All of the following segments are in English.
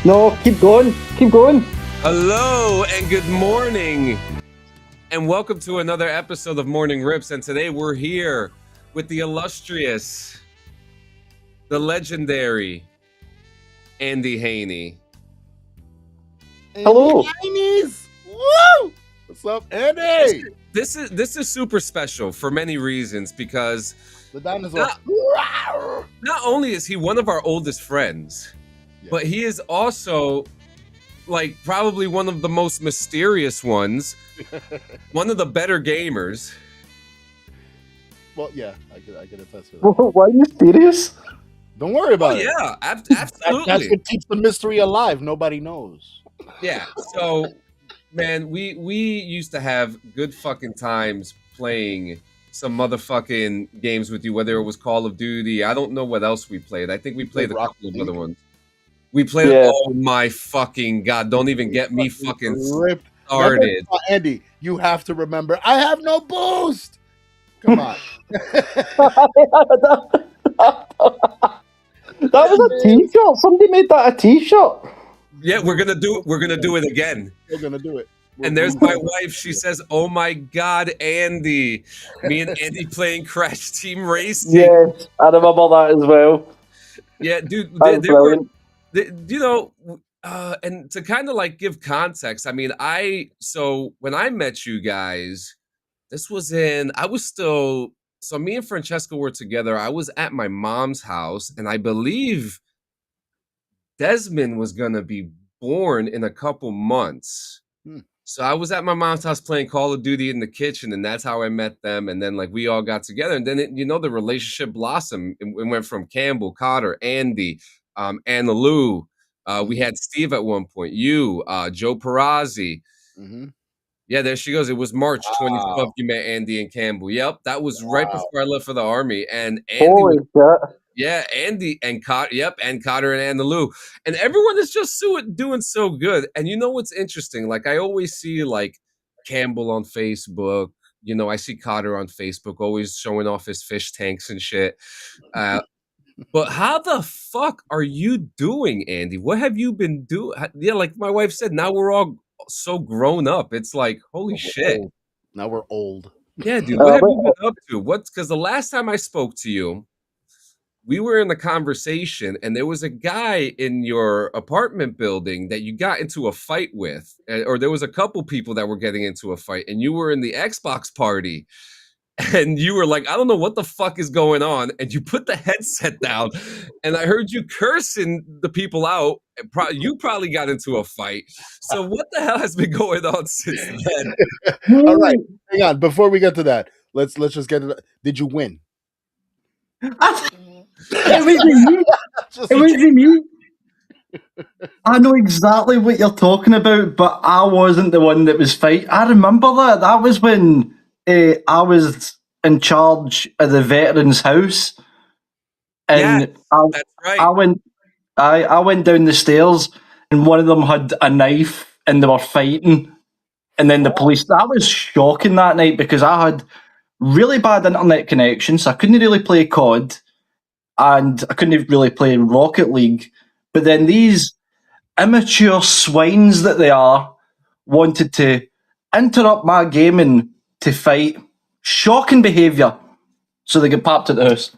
No, keep going. Keep going. Hello and good morning, and welcome to another episode of Morning Rips. And today we're here with the illustrious, the legendary Andy Hainey. Hello. Chinese. Woo! What's up, Andy? This is super special for many reasons because The dinosaur. not only is he one of our oldest friends, but he is also like probably one of the most mysterious ones, one of the better gamers. Well, yeah, I could attest to that. Why are you serious? Don't worry about it. Yeah, That's absolutely. what keeps the mystery alive. Nobody knows. Yeah. So, man, we used to have good fucking times playing some motherfucking games with you, whether it was Call of Duty. I don't know what else we played. I think we played a Rocket couple of League. other ones. We played. Yeah. Oh my fucking god! Don't even get me fucking ripped. started. Andy, you have to remember. I have no boost. Come on. That was a t-shirt. Somebody made that a t-shirt. Yeah, we're gonna do it again. We're gonna do it. And there's my wife. She says, "Oh my god, Andy!" Me and Andy playing Crash Team Racing. Yes, I remember that as well. Yeah, dude. That was They were, brilliant. and to kind of like give context, I mean, when I met you guys, so me and Francesca were together. I was at my mom's house, and I believe Desmond was gonna be born in a couple months. So I was at my mom's house playing Call of Duty in the kitchen, and that's how I met them. And then like we all got together, and then the relationship blossomed. It went from Campbell, Cotter, Andy, Anna Lou. We had Steve at one point. You, Joe Perazzi. Mm-hmm. Yeah, there she goes. It was March Wow. 2012. You met Andy and Campbell. Yep, that was right before I left for the army. And Andy, Holy shit. yeah, Andy and Cotter. Yep, and Cotter and Anna Lou. And everyone is just doing so good. And you know what's interesting? Like I always see like Campbell on Facebook. You know, I see Cotter on Facebook always showing off his fish tanks and shit. But how the fuck are you doing, Andy? What have you been doing? Yeah, like my wife said, now we're all so grown up. It's like, holy shit. Old. Now we're old. Yeah, dude. What have you been up to? Because the last time I spoke to you, we were in the conversation, and there was a guy in your apartment building that you got into a fight with, or there was a couple people that were getting into a fight, and you were in the Xbox party. And you were like, I don't know what the fuck is going on. And you put the headset down, and I heard you cursing the people out. You probably got into a fight. So what the hell has been going on since then? All right, hang on. Before we get to that, let's just get it. Did you win? It wasn't me. I know exactly what you're talking about, but I wasn't the one that was fighting. I remember that. That was when I was in charge of the veterans' house, and That's right. I went down the stairs, and one of them had a knife, and they were fighting, and then the police. That was shocking that night because I had really bad internet connection, so I couldn't really play COD, and I couldn't really play Rocket League. But then these immature swines that they are wanted to interrupt my gaming to fight. Shocking behaviour. So they get popped at the house.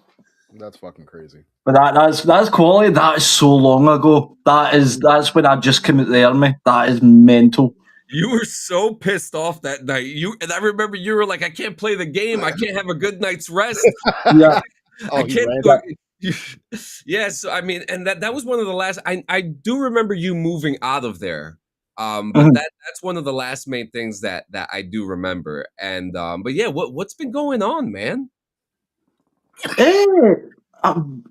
That's fucking crazy. But that's quality. That is so long ago. That's when I just came out of the army. That is mental. You were so pissed off that night. And I remember you were like, I can't play the game. I can't have a good night's rest. Yeah. I can't do it. Yeah, so I mean, and that was one of the last. I do remember you moving out of there, but that's one of the last main things that I do remember. And but yeah, what's been going on, man?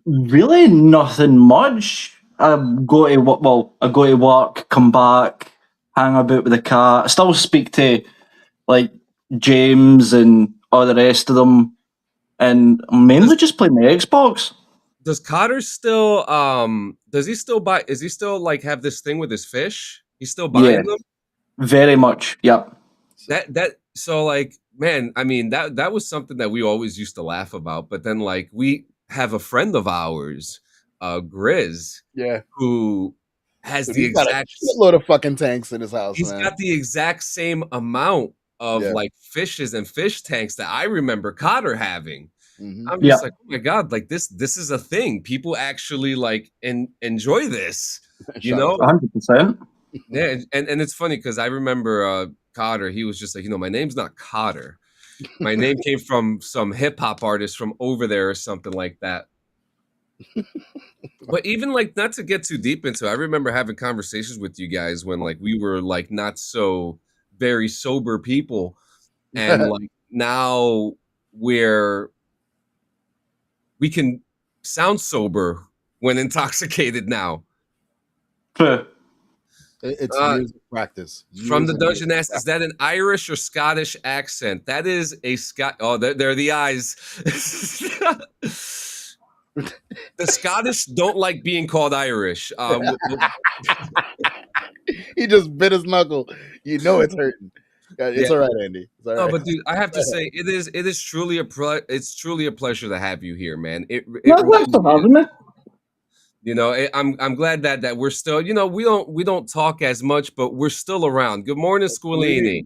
Really nothing much. I go to work, come back, hang about with the cat. I still speak to like James and all the rest of them, and mainly just playing the Xbox. Does Cotter still does he still buy, is he still like have this thing with his fish? He's still buying them? Very much. Yep. So like, man, I mean that was something that we always used to laugh about, but then like we have a friend of ours, Grizz, Yeah. who has Dude, the he's got a exact shitload of fucking tanks in his house, he's man. got the exact same amount of Yeah. like fishes and fish tanks that I remember Cotter having. Mhm. I'm Yeah. just like, oh my god, like this is a thing. People actually like enjoy this, you Shout out know? to 100%. Yeah, and it's funny because I remember Cotter. He was just like, my name's not Cotter. My name came from some hip hop artist from over there or something like that. But even like not to get too deep into it, I remember having conversations with you guys when like we were like not so very sober people, and like now we're we can sound sober when intoxicated now. True. It's Uh, years of practice. From Years the and years Dungeon of asks, is that an Irish or Scottish accent? That is a Scot. Oh, there are the eyes. The Scottish don't like being called Irish. He just bit his knuckle. You know it's hurting. It's Yeah. all right, Andy. It's all No, right. but dude, I have to say, it is truly it's truly a pleasure to have you here, man. It No, really thanks for is. having me. I'm glad that we're still, we don't talk as much, but we're still around. Good morning, Squilini.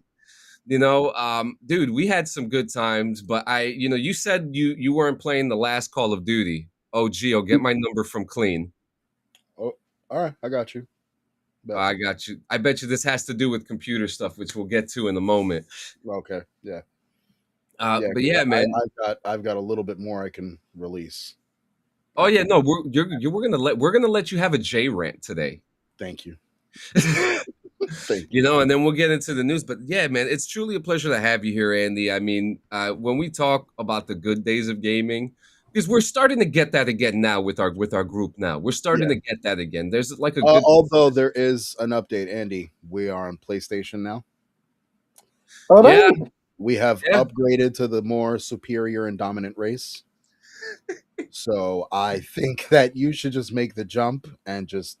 Dude, we had some good times, but you said you weren't playing the last Call of Duty. Oh, Gio, get my number from Clean. Oh, all right. I got you. I got you. I bet you this has to do with computer stuff, which we'll get to in a moment. Okay. Yeah. But yeah, man. I've got a little bit more I can release. Oh yeah, no, we're gonna let you have a J rant today. Thank you. Thank you. And then we'll get into the news. But yeah, man, it's truly a pleasure to have you here, Andy. I mean, when we talk about the good days of gaming, because we're starting to get that again now with our group now. We're starting to get that again. There's like a good Although there is an update, Andy. We are on PlayStation now. All yeah. right. We have upgraded to the more superior and dominant race. So I think that you should just make the jump and just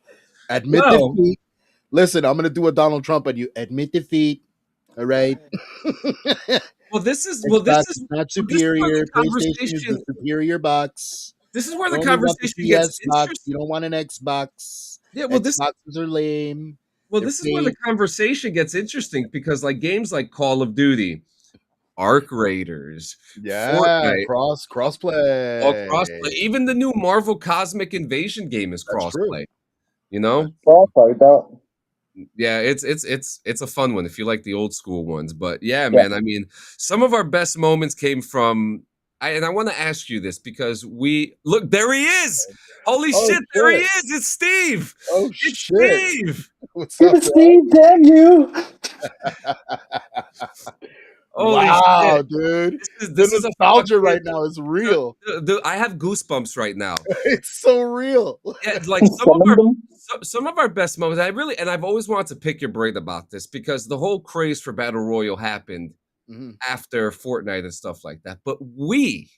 admit defeat. Listen, I'm gonna do a Donald Trump and you admit defeat. All right. This is not superior. PlayStation is the superior box. This is where You the only want conversation the gets PS box. interesting. You don't want an Xbox. Yeah, well, Xboxes are lame. This is where the conversation gets interesting because like games like Call of Duty, Arc Raiders, Fortnite, crossplay. all crossplay. Even the new Marvel Cosmic Invasion game is crossplay. Yeah, it's a fun one if you like the old school ones. But yeah, man, I mean, some of our best moments came from. I want to ask you this because look, there he is. Holy shit, there he is. It's Steve. Oh it's shit. Steve. What's up, Steve? Damn you. Wow, dude. This is nostalgia right now is real. I have goosebumps right now. It's so real. Yeah, like some of our best moments. I've always wanted to pick your brain about this because the whole craze for Battle Royale happened after Fortnite and stuff like that. But we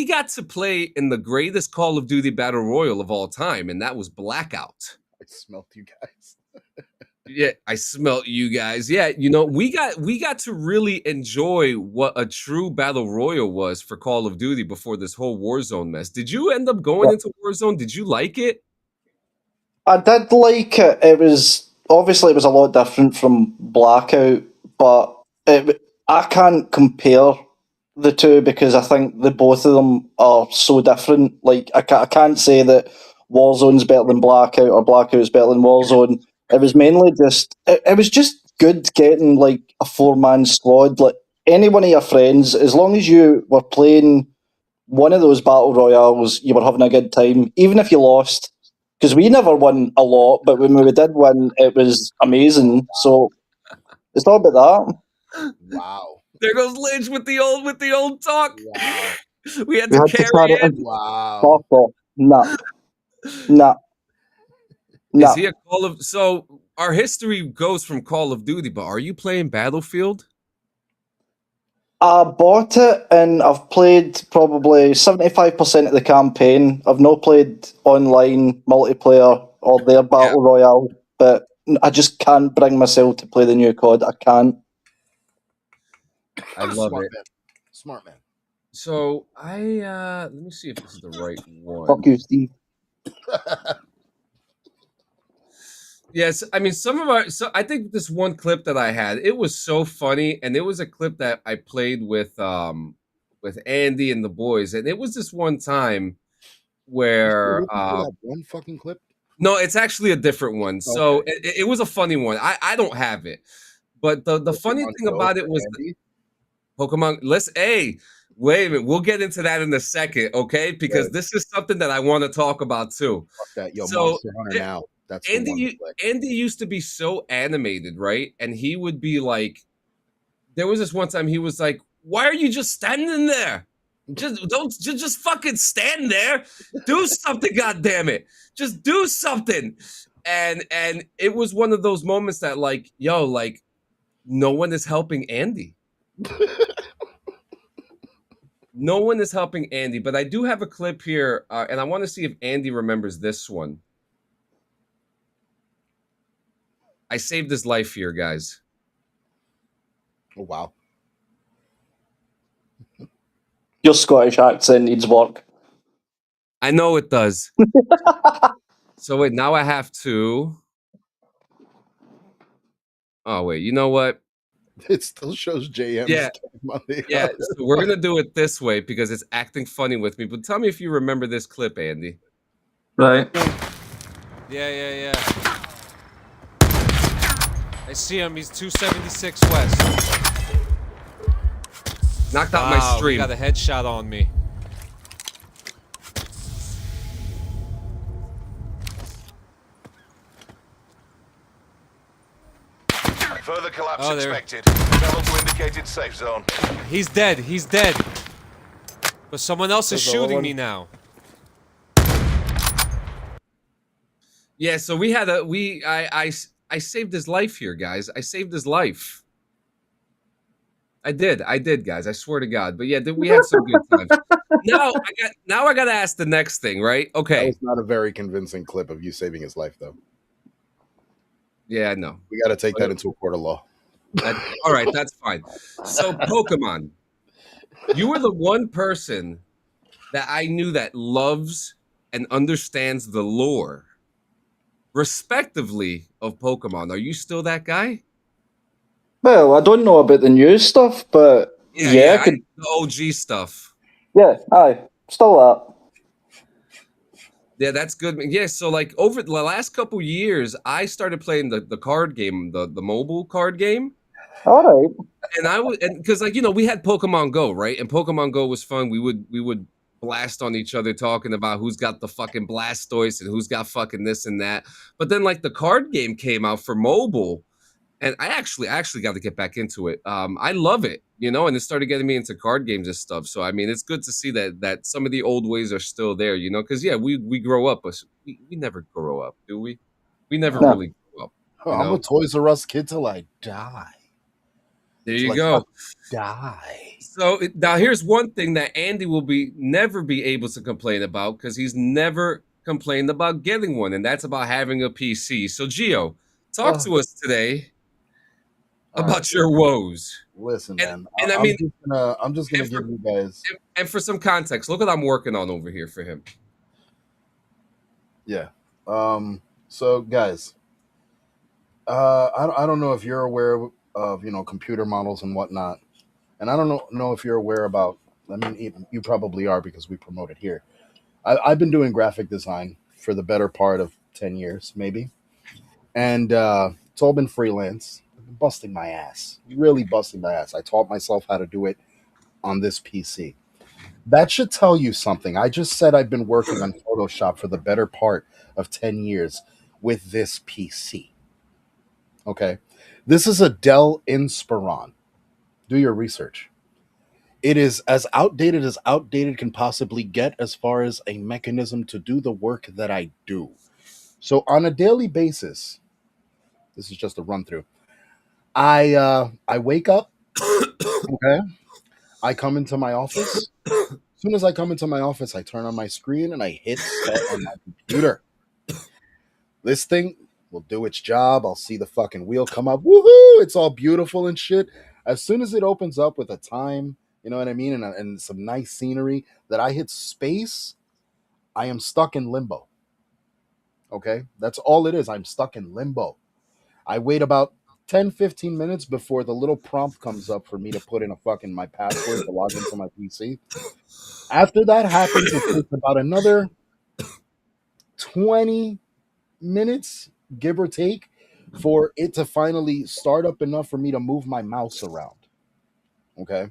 got to play in the greatest Call of Duty Battle Royale of all time, and that was Blackout. I smelt you guys. Yeah, I smelt you guys. Yeah, we got to really enjoy what a true battle royal was for Call of Duty before this whole Warzone mess. Did you end up going into Warzone? Did you like it? I did like it. It was a lot different from Blackout, but I can't compare the two because I think the both of them are so different. Like I can't say that Warzone's better than Blackout or Blackout's better than Warzone. It was mainly just it was just good getting like a 4-man squad, like any one of your friends, as long as you were playing one of those battle royales, you were having a good time, even if you lost. Because we never won a lot, but when we did win, it was amazing. So it's all about that. Wow. There goes Lidge with the old talk. Wow. We had to carry it. Wow. Nah. Is he a Call of? So our history goes from Call of Duty, but are you playing Battlefield? I bought it and I've played probably 75% of the campaign. I've not played online multiplayer or their battle royale, but I just can't bring myself to play the new COD. I can't. I love it. Man. Smart man. So let me see if this is the right one. Fuck you, Steve. Yes, I mean some of our. So I think this one clip that I had, it was so funny, and it was a clip that I played with Andy and the boys, and it was this one time You still where looking for that one fucking clip? no, it's actually a different one. So Okay. it was a funny one. I don't have it, but the funny Pokemon thing Go about it for was Andy? Pokemon. Let's wait a minute. We'll get into that in a second, okay? Because Good. this is something that I want to talk about too. Fuck that. Yo, So Monster Hunter eh, now. That's the one to play. Andy used to be so animated, right? And he would be like, there was this one time he was like, "Why are you just standing there? Just fucking stand there. Do something, goddamn it. Just do something." And it was one of those moments that like, yo, like no one is helping Andy. No one is helping Andy, but I do have a clip here, and I want to see if Andy remembers this one. I saved his life here, guys. Oh, wow. Your Scottish accent needs work. I know it does. So wait, now I have to. Oh wait, you know what? It still shows JM's Yeah, on the yeah. So we're gonna do it this way because it's acting funny with me. But tell me if you remember this clip, Andy. Right. Yeah. I see him. He's 276 west. Knocked out my Wow, he stream. got a headshot on me. Further collapse Oh, there. expected. Travel to indicated safe zone. He's dead. He's dead. But someone else is There's another shooting one. me now. Yeah, so we had I saved his life here, guys. I saved his life. I did, guys. I swear to God. But yeah, we had some good times. Now I got to ask the next thing, right? That Okay. was not a very convincing clip of you saving his life, though. Yeah, I know. We got to take that into a court of law. All right, that's fine. So Pokemon, you were the one person that I knew that loves and understands the lore, respectively, of Pokemon. Are you still that guy? Well, I don't know about the new stuff, but yeah, I could. The OG stuff. Yeah, aye, still that. Yeah, that's good. Yeah, so like over the last couple years, I started playing the card game, the mobile card game. All right. And I would, and because like we had Pokemon Go, right? And Pokemon Go was fun. We would blast on each other talking about who's got the fucking Blastoise and who's got fucking this and that. But then like the card game came out for mobile, and I actually got to get back into it. I love it, and it started getting me into card games and stuff. So I mean, it's good to see that some of the old ways are still there, because yeah, we grow up, but we never grow up, do we? We never No. really grow up. I'm a Toys R Us kid till I die. There Till you I go. fucking die. So now here's one thing that Andy will never be able to complain about because he's never complained about getting one, and that's about having a PC. So Gio, talk to us today about your woes. Listen, And- man. and I mean- I'm just gonna and give for- you guys. And for some context, look what I'm working on over here for him. Yeah. So guys, I don't know if you're aware of computer models and whatnot, and I don't know if you're aware about. I mean, you probably are because we promote it here. I've been doing graphic design for the better part of 10 years, maybe, and it's all been freelance. I've been busting my ass, really busting my ass. I taught myself how to do it on this PC. That should tell you something. I just said I've been working on Photoshop for the better part of 10 years with this PC. Okay. This is a Dell Inspiron. Do your research. It is as outdated can possibly get as far as a mechanism to do the work that I do. So on a daily basis, this is just a run through. I wake up, okay? I come into my office. As soon as I come into my office, I turn on my screen and I hit start on my computer. This thing will do its job. I'll see the fucking wheel come up. Woohoo! It's all beautiful and shit. As soon as it opens up with a time, you know what I mean, and some nice scenery, that I hit space, I am stuck in limbo. Okay, that's all it is. I'm stuck in limbo. I wait about 10-15 minutes before the little prompt comes up for me to put in my password to log into my PC. After that happens, it takes about another 20 minutes, give or take, for it to finally start up enough for me to move my mouse around. Okay.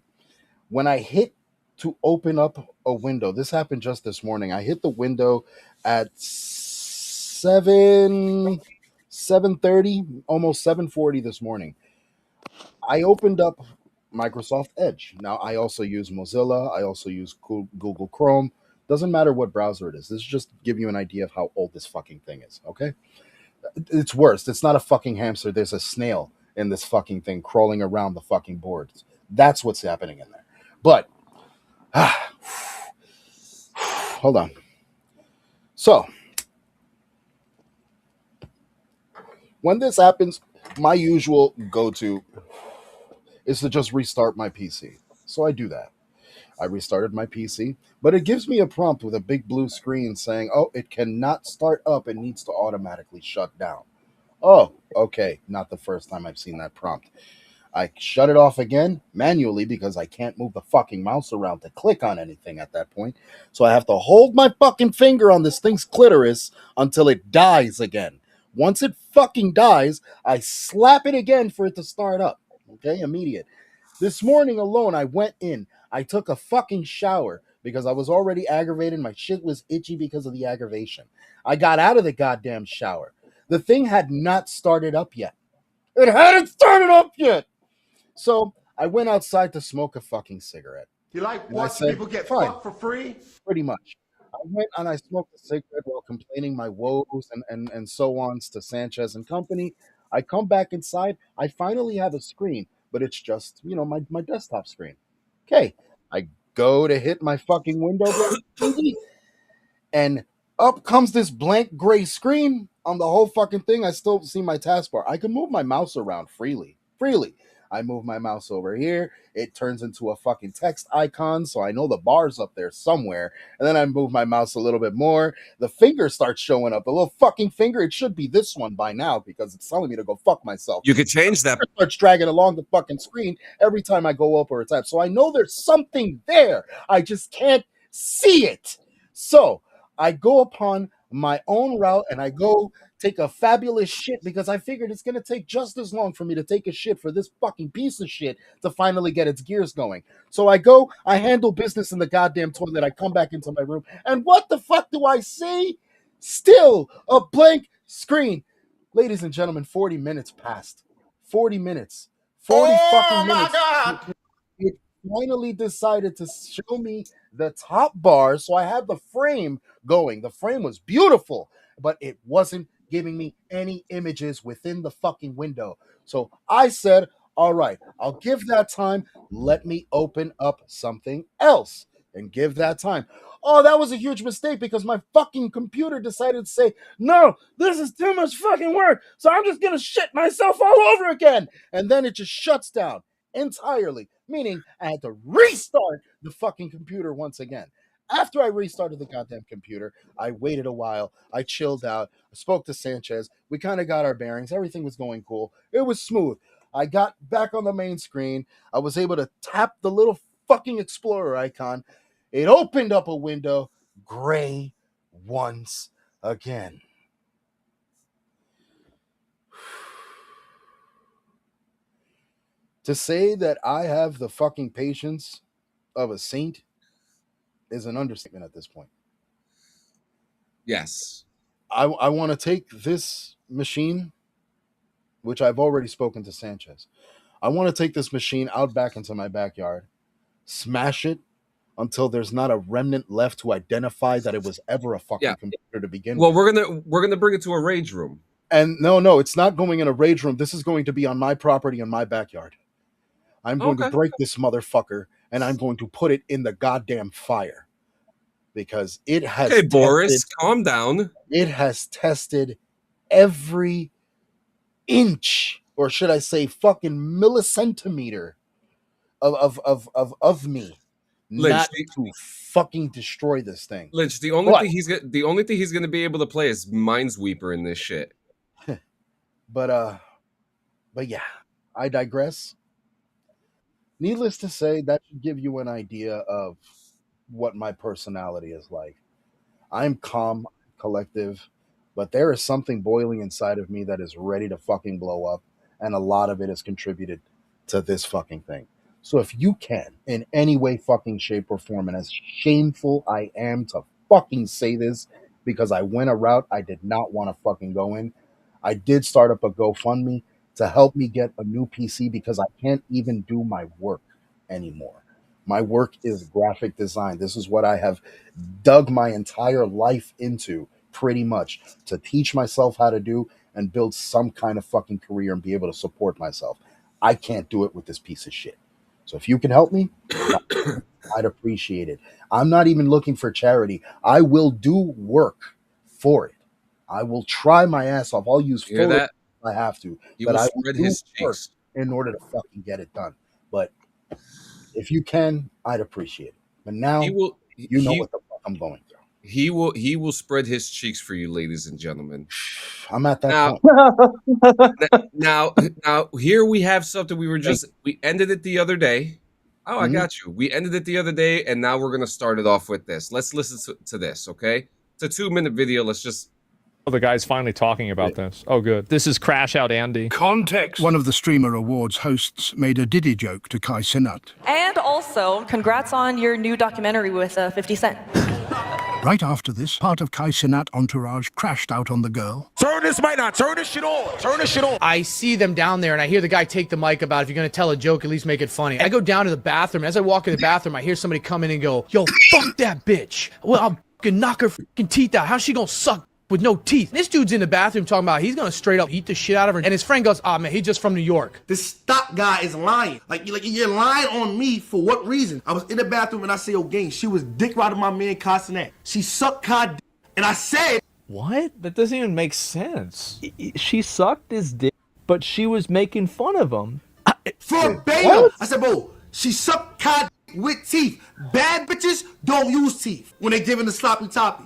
When I hit to open up a window, this happened just this morning. I hit the window at 7:30, almost 7:40 this morning. I opened up Microsoft Edge. Now I also use Mozilla. I also use Google Chrome. Doesn't matter what browser it is. This is just to give you an idea of how old this fucking thing is. Okay, it's worse. It's not a fucking hamster. There's a snail in this fucking thing crawling around the fucking boards. That's what's happening in there. But hold on. So when this happens, my usual go-to is to just restart my PC. So I do that. I restarted my PC, but it gives me a prompt with a big blue screen saying, "Oh, it cannot start up. It needs to automatically shut down." Oh, okay. Not the first time I've seen that prompt. I shut it off again manually because I can't move the fucking mouse around to click on anything at that point. So I have to hold my fucking finger on this thing's clitoris until it dies again. Once it fucking dies, I slap it again for it to start up. Okay, immediate. This morning alone, I went in. I took a fucking shower because I was already aggravated. My shit was itchy because of the aggravation. I got out of the goddamn shower. The thing had not started up yet. It hadn't started up yet. So I went outside to smoke a fucking cigarette. You like And I watching said, people get fine, fucked for free? pretty much. I went and I smoked a cigarette while complaining my woes and so ons to Sanchez and company. I come back inside. I finally have a screen, but it's just, my desktop screen. Okay. I go to hit my fucking window, and up comes this blank gray screen on the whole fucking thing. I still see my taskbar. I can move my mouse around freely. I move my mouse over here. It turns into a fucking text icon, so I know the bar's up there somewhere. And then I move my mouse a little bit more. The finger starts showing up. A little fucking finger. It should be this one by now because it's telling me to go fuck myself. You could change that. It starts dragging along the fucking screen every time I go up or tap. So I know there's something there. I just can't see it. So I go upon my own route and I go take a fabulous shit because I figured it's going to take just as long for me to take a shit for this fucking piece of shit to finally get its gears going. So I go, I handle business in the goddamn toilet. I come back into my room. And what the fuck do I see? Still a blank screen. Ladies and gentlemen, 40 minutes passed. 40 minutes. 40 fucking minutes. God! It finally decided to show me the top bar. So I had the frame going. The frame was beautiful, but it wasn't giving me any images within the fucking window. So I said, all right, I'll give that time. Let me open up something else and give that time. Oh, that was a huge mistake because my fucking computer decided to say, no, this is too much fucking work. So I'm just going to shit myself all over again. And then it just shuts down entirely, meaning I had to restart the fucking computer once again. After I restarted the goddamn computer, I waited a while. I chilled out. I spoke to Sanchez. We kind of got our bearings. Everything was going cool. It was smooth. I got back on the main screen. I was able to tap the little fucking Explorer icon. It opened up a window, gray once again. To say that I have the fucking patience of a saint is an understatement at this point. Yes. I want to take this machine, which I've already spoken to Sanchez. I want to take this machine out back into my backyard, smash it until there's not a remnant left to identify that it was ever a fucking computer to begin Well, with. we're gonna bring it to a rage room. And no, it's not going in a rage room. This is going to be on my property in my backyard. I'm going to break this motherfucker and I'm going to put it in the goddamn fire. Because it has Boris, calm down. It has tested every inch, or should I say fucking millicentimeter of me. not to fucking destroy this thing. Lynch, the only thing he's gonna be able to play is Minesweeper in this shit. But yeah, I digress. Needless to say, that should give you an idea of what my personality is like. I'm calm, collective, but there is something boiling inside of me that is ready to fucking blow up, and a lot of it has contributed to this fucking thing. So if you can, in any way, fucking shape or form, and as shameful I am to fucking say this, because I went a route I did not want to fucking go in, I did start up a GoFundMe to help me get a new PC because I can't even do my work anymore. My work is graphic design. This is what I have dug my entire life into, pretty much, to teach myself how to do and build some kind of fucking career and be able to support myself. I can't do it with this piece of shit. So if you can help me, I'd appreciate it. I'm not even looking for charity. I will do work for it. I will try my ass off. I'll use full if I have to. But I will do work in order to fucking get it done. But if you can, I'd appreciate it. But now you know what the fuck I'm going through. He will spread his cheeks for you, ladies and gentlemen. I'm at that point. Now, here we have something we ended it the other day. Oh, I got you. We ended it the other day, and now we're gonna start it off with this. Let's listen to this, okay? It's a 2-minute video. Let's just. Oh, the guy's finally talking about this. Oh, good. This is Crash Out Andy. Context. One of the Streamer Awards hosts made a Diddy joke to Kai Cenat. And also, congrats on your new documentary with 50 Cent. Right after this, part of Kai Cenat entourage crashed out on the girl. Turn this mic on. Turn this shit on. Turn this shit on. I see them down there, and I hear the guy take the mic about if you're going to tell a joke, at least make it funny. I go down to the bathroom. As I walk in the bathroom, I hear somebody come in and go, yo, fuck that bitch. Well, I'll fucking knock her fucking teeth out. How's she going to suck with no teeth? This dude's in the bathroom talking about he's gonna straight up eat the shit out of her, and his friend goes, "Ah, man, he's just from New York." This stock guy is lying. Like you're lying on me for what reason? I was in the bathroom and I say, "Yo, gang, she was dick riding my man Castanet. She sucked Kai dick," and I said, "What? That doesn't even make sense. She sucked his dick, but she was making fun of him." Verbatim. I said, "Bro, she sucked Kai dick with teeth. Bad bitches don't use teeth when they giving the sloppy toppy."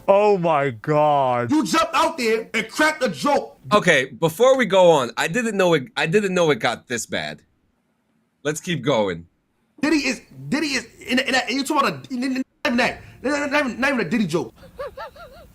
Oh my God! You jumped out there and cracked a joke. Okay, before we go on, I didn't know it got this bad. Let's keep going. Diddy is in you talk about not even a Diddy joke.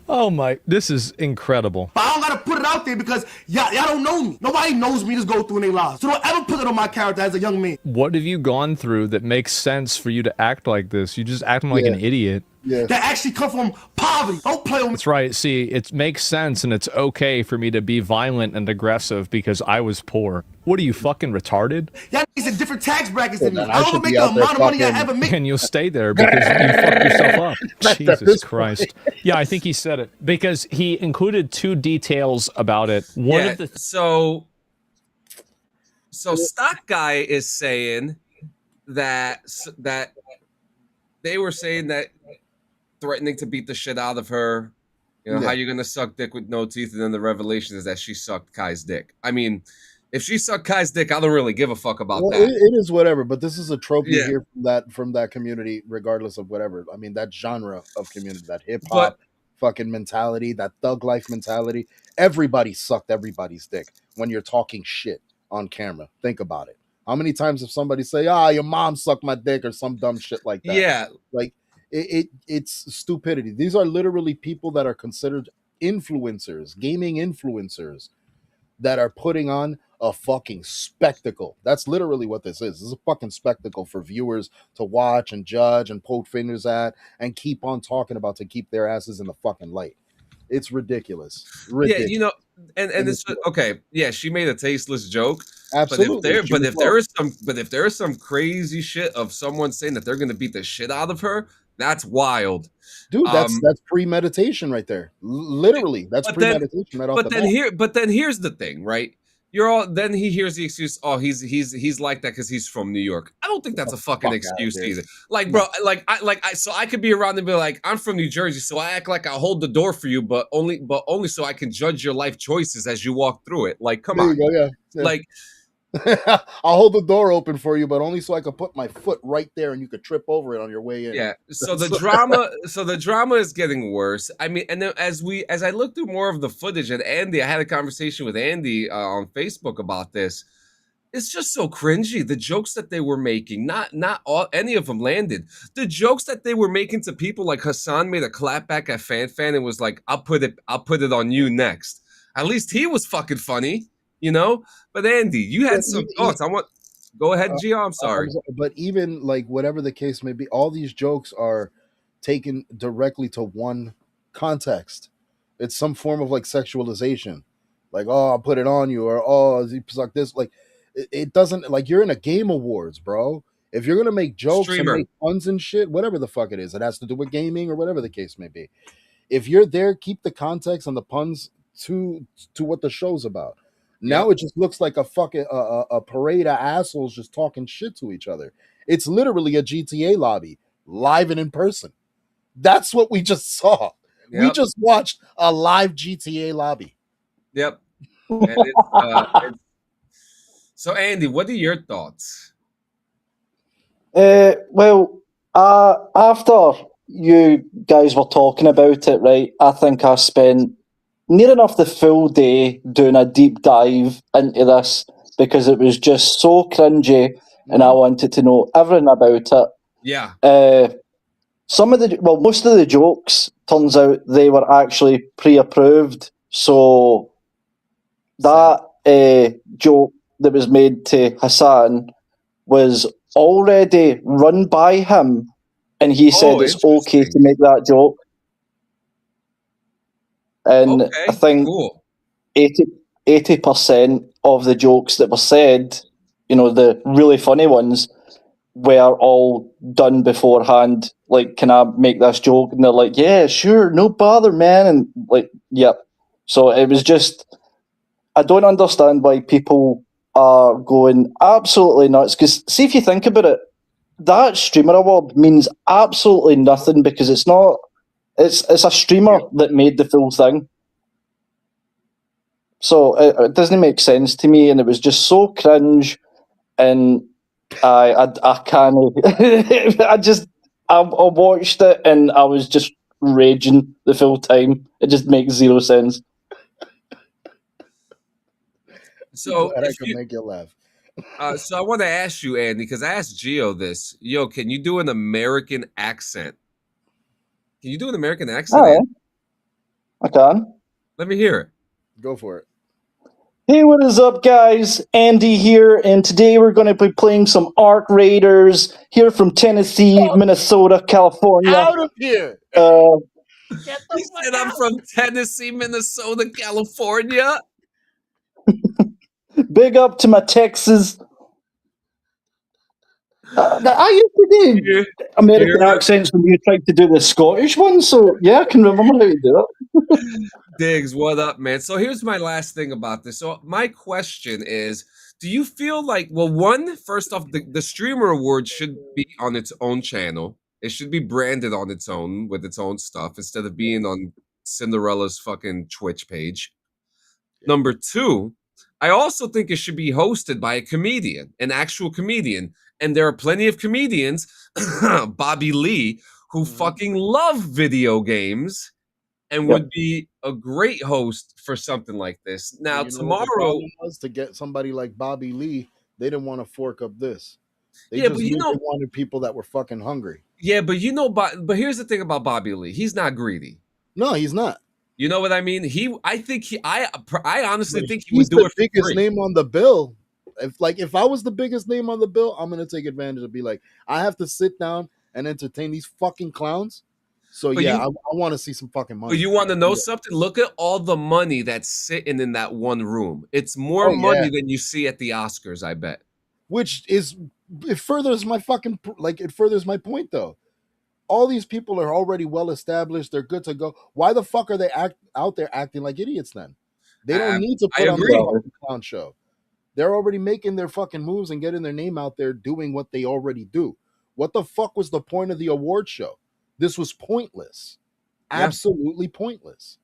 Oh my! This is incredible. But I don't gotta put it out there because y'all don't know me. Nobody knows me. Just go through in their lives. So don't ever put it on my character as a young man. What have you gone through that makes sense for you to act like this? You just acting like an idiot. Yeah. That actually come from poverty. Don't play with me. That's right. See, it makes sense, and it's okay for me to be violent and aggressive because I was poor. What are you, fucking retarded? Y'all niggas in different tax brackets than me. I don't make the amount of money I ever make. And you'll stay there because you fucked yourself up. Jesus Christ. Yeah, I think he said it because he included 2 details about it. One of the so stock guy is saying that they were saying that threatening to beat the shit out of her. You know, how you gonna suck dick with no teeth, and then the revelation is that she sucked Kai's dick. I mean, if she sucked Kai's dick, I don't really give a fuck about that. It is whatever, but this is a trope you hear from that community, regardless of whatever. I mean, that genre of community, that hip hop fucking mentality, that thug life mentality. Everybody sucked everybody's dick when you're talking shit on camera. Think about it. How many times have somebody say, your mom sucked my dick or some dumb shit like that? Yeah. Like, it's stupidity. These are literally people that are considered influencers, gaming influencers, that are putting on a fucking spectacle. That's literally what this is. This is a fucking spectacle for viewers to watch and judge and poke fingers at and keep on talking about to keep their asses in the fucking light. It's ridiculous. Yeah, you know, and it's okay. Yeah, she made a tasteless joke. Absolutely. But if there is some crazy shit of someone saying that they're gonna beat the shit out of her, that's wild, dude. That's premeditation right there. Literally, that's premeditation right off the bat. But then here's the thing, right? Then he hears the excuse, oh, he's like that because he's from New York. I don't think that's a fucking excuse either. Like, bro, so I could be around and be like, I'm from New Jersey, so I act like I hold the door for you, but only so I can judge your life choices as you walk through it. Like, come on. There you go, yeah. Like, I'll hold the door open for you, but only so I can put my foot right there and you could trip over it on your way in. Yeah. So the drama is getting worse. I mean, and then as I looked through more of the footage, and Andy, I had a conversation with Andy on Facebook about this. It's just so cringy. The jokes that they were making, not all any of them landed. The jokes that they were making to people, like Hassan made a clapback at Fan and was like, I'll put it on you next. At least he was fucking funny, you know? But Andy, you had some thoughts. Go ahead, Gio. I'm sorry. But even like whatever the case may be, all these jokes are taken directly to one context. It's some form of like sexualization. Like, oh, I'll put it on you, or oh, he's like this. Like, it doesn't, like, you're in a game awards, bro. If you're gonna make jokes and make puns and shit, whatever the fuck it is, it has to do with gaming or whatever the case may be. If you're there, keep the context and the puns to what the show's about. Now it just looks like a fucking a parade of assholes just talking shit to each other. It's literally a GTA lobby, live and in person. That's what we just saw. Yep. We just watched a live GTA lobby. Yep. And so, Andy, what are your thoughts? Well, after you guys were talking about it, right, I think I spent near enough the full day doing a deep dive into this because it was just so cringy and I wanted to know everything about it. Yeah. Most of the jokes, turns out they were actually pre-approved. So that joke that was made to Hassan was already run by him, and he said it's okay to make that joke. And I think 80% of the jokes that were said, you know, the really funny ones, were all done beforehand. Like, can I make this joke? And they're like, yeah, sure, no bother, man. And like, yep. So it was just, I don't understand why people are going absolutely nuts. Because see, if you think about it, that streamer award means absolutely nothing because it's not. It's a streamer that made the full thing. So it doesn't make sense to me, and it was just so cringe. And I can't. I watched it and I was just raging the full time. It just makes zero sense. So I can make you laugh. So I want to ask you, Andy, because I asked Gio this. Yo, can you do an American accent? Can you do an American accent? Oh, I can. Let me hear it. Go for it. Hey, what is up, guys? Andy here, and today we're going to be playing some Arc Raiders here from Tennessee, Minnesota, California. Out of here! He said I'm from Tennessee, Minnesota, California. Big up to my Texas. I used to do American accents when you tried to do the Scottish one, so yeah, I can remember how to do it. Diggs, what up, man? So here's my last thing about this. So my question is, do you feel like, well, first off, the Streamer Award should be on its own channel. It should be branded on its own with its own stuff instead of being on Cinderella's fucking Twitch page. Number two, I also think it should be hosted by a comedian, an actual comedian. And there are plenty of comedians, Bobby Lee, who fucking love video games and would be a great host for something like this. Now, tomorrow was to get somebody like Bobby Lee, they didn't want to fork up this. They but they wanted people that were fucking hungry. Yeah, but but here's the thing about Bobby Lee. He's not greedy. No, he's not. You know what I mean? I honestly think he would do it for biggest free. Name on the bill. If I was the biggest name on the bill, I'm gonna take advantage of be like, I have to sit down and entertain these fucking clowns. So I want to see some fucking money. But you want to know something? Look at all the money that's sitting in that one room. It's more money than you see at the Oscars, I bet. Which is, it furthers my point though. All these people are already well established. They're good to go. Why the fuck are they out there acting like idiots then? They don't need to put on the clown show. They're already making their fucking moves and getting their name out there doing what they already do. What the fuck was the point of the award show? This was pointless. Absolutely pointless.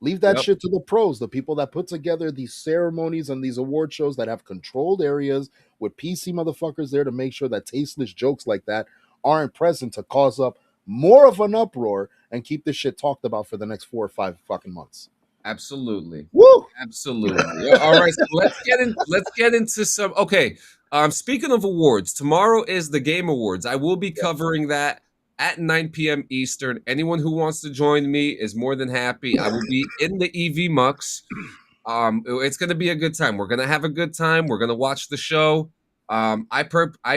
Leave that Yep. shit to the pros, the people that put together these ceremonies and these award shows that have controlled areas with PC motherfuckers there to make sure that tasteless jokes like that aren't present to cause up more of an uproar and keep this shit talked about for the next 4 or 5 fucking months. Absolutely. Woo! Absolutely. All right, so let's get into some. Okay, speaking of awards, tomorrow is the Game Awards. I will be covering that at 9 p.m. Eastern. Anyone who wants to join me is more than happy. I will be in the EV Mux. It's going to be a good time. We're going to have a good time. We're going to watch the show. I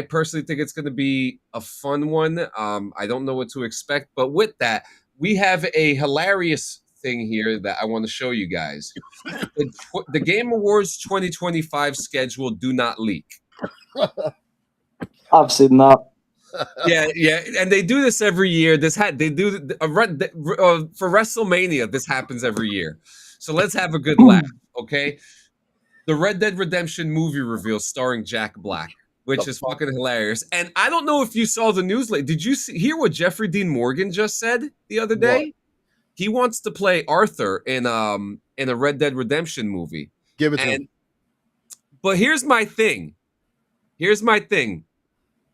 personally think it's going to be a fun one. I don't know what to expect, but with that, we have a hilarious thing here that I want to show you guys. The Game Awards 2025 schedule do not leak. I've seen that. Yeah, and they do this every year. They do for WrestleMania. This happens every year. So let's have a good laugh, okay? The Red Dead Redemption movie reveal starring Jack Black, which is fucking hilarious. And I don't know if you saw the news. Did you hear what Jeffrey Dean Morgan just said the other day? What? He wants to play Arthur in a Red Dead Redemption movie. Give it to him. But here's my thing.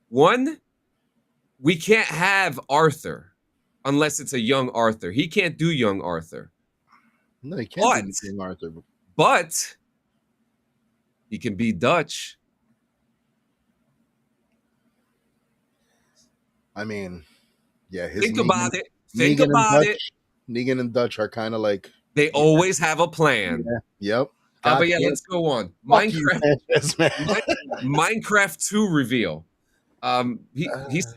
One, we can't have Arthur unless it's a young Arthur. He can't do young Arthur. No, he can't be young Arthur. But he can be Dutch. I mean, yeah. Think about it. Think about it. Negan and Dutch are kind of like they always have a plan. Yeah. Yep. But yeah, let's go on. Minecraft 2 reveal. He's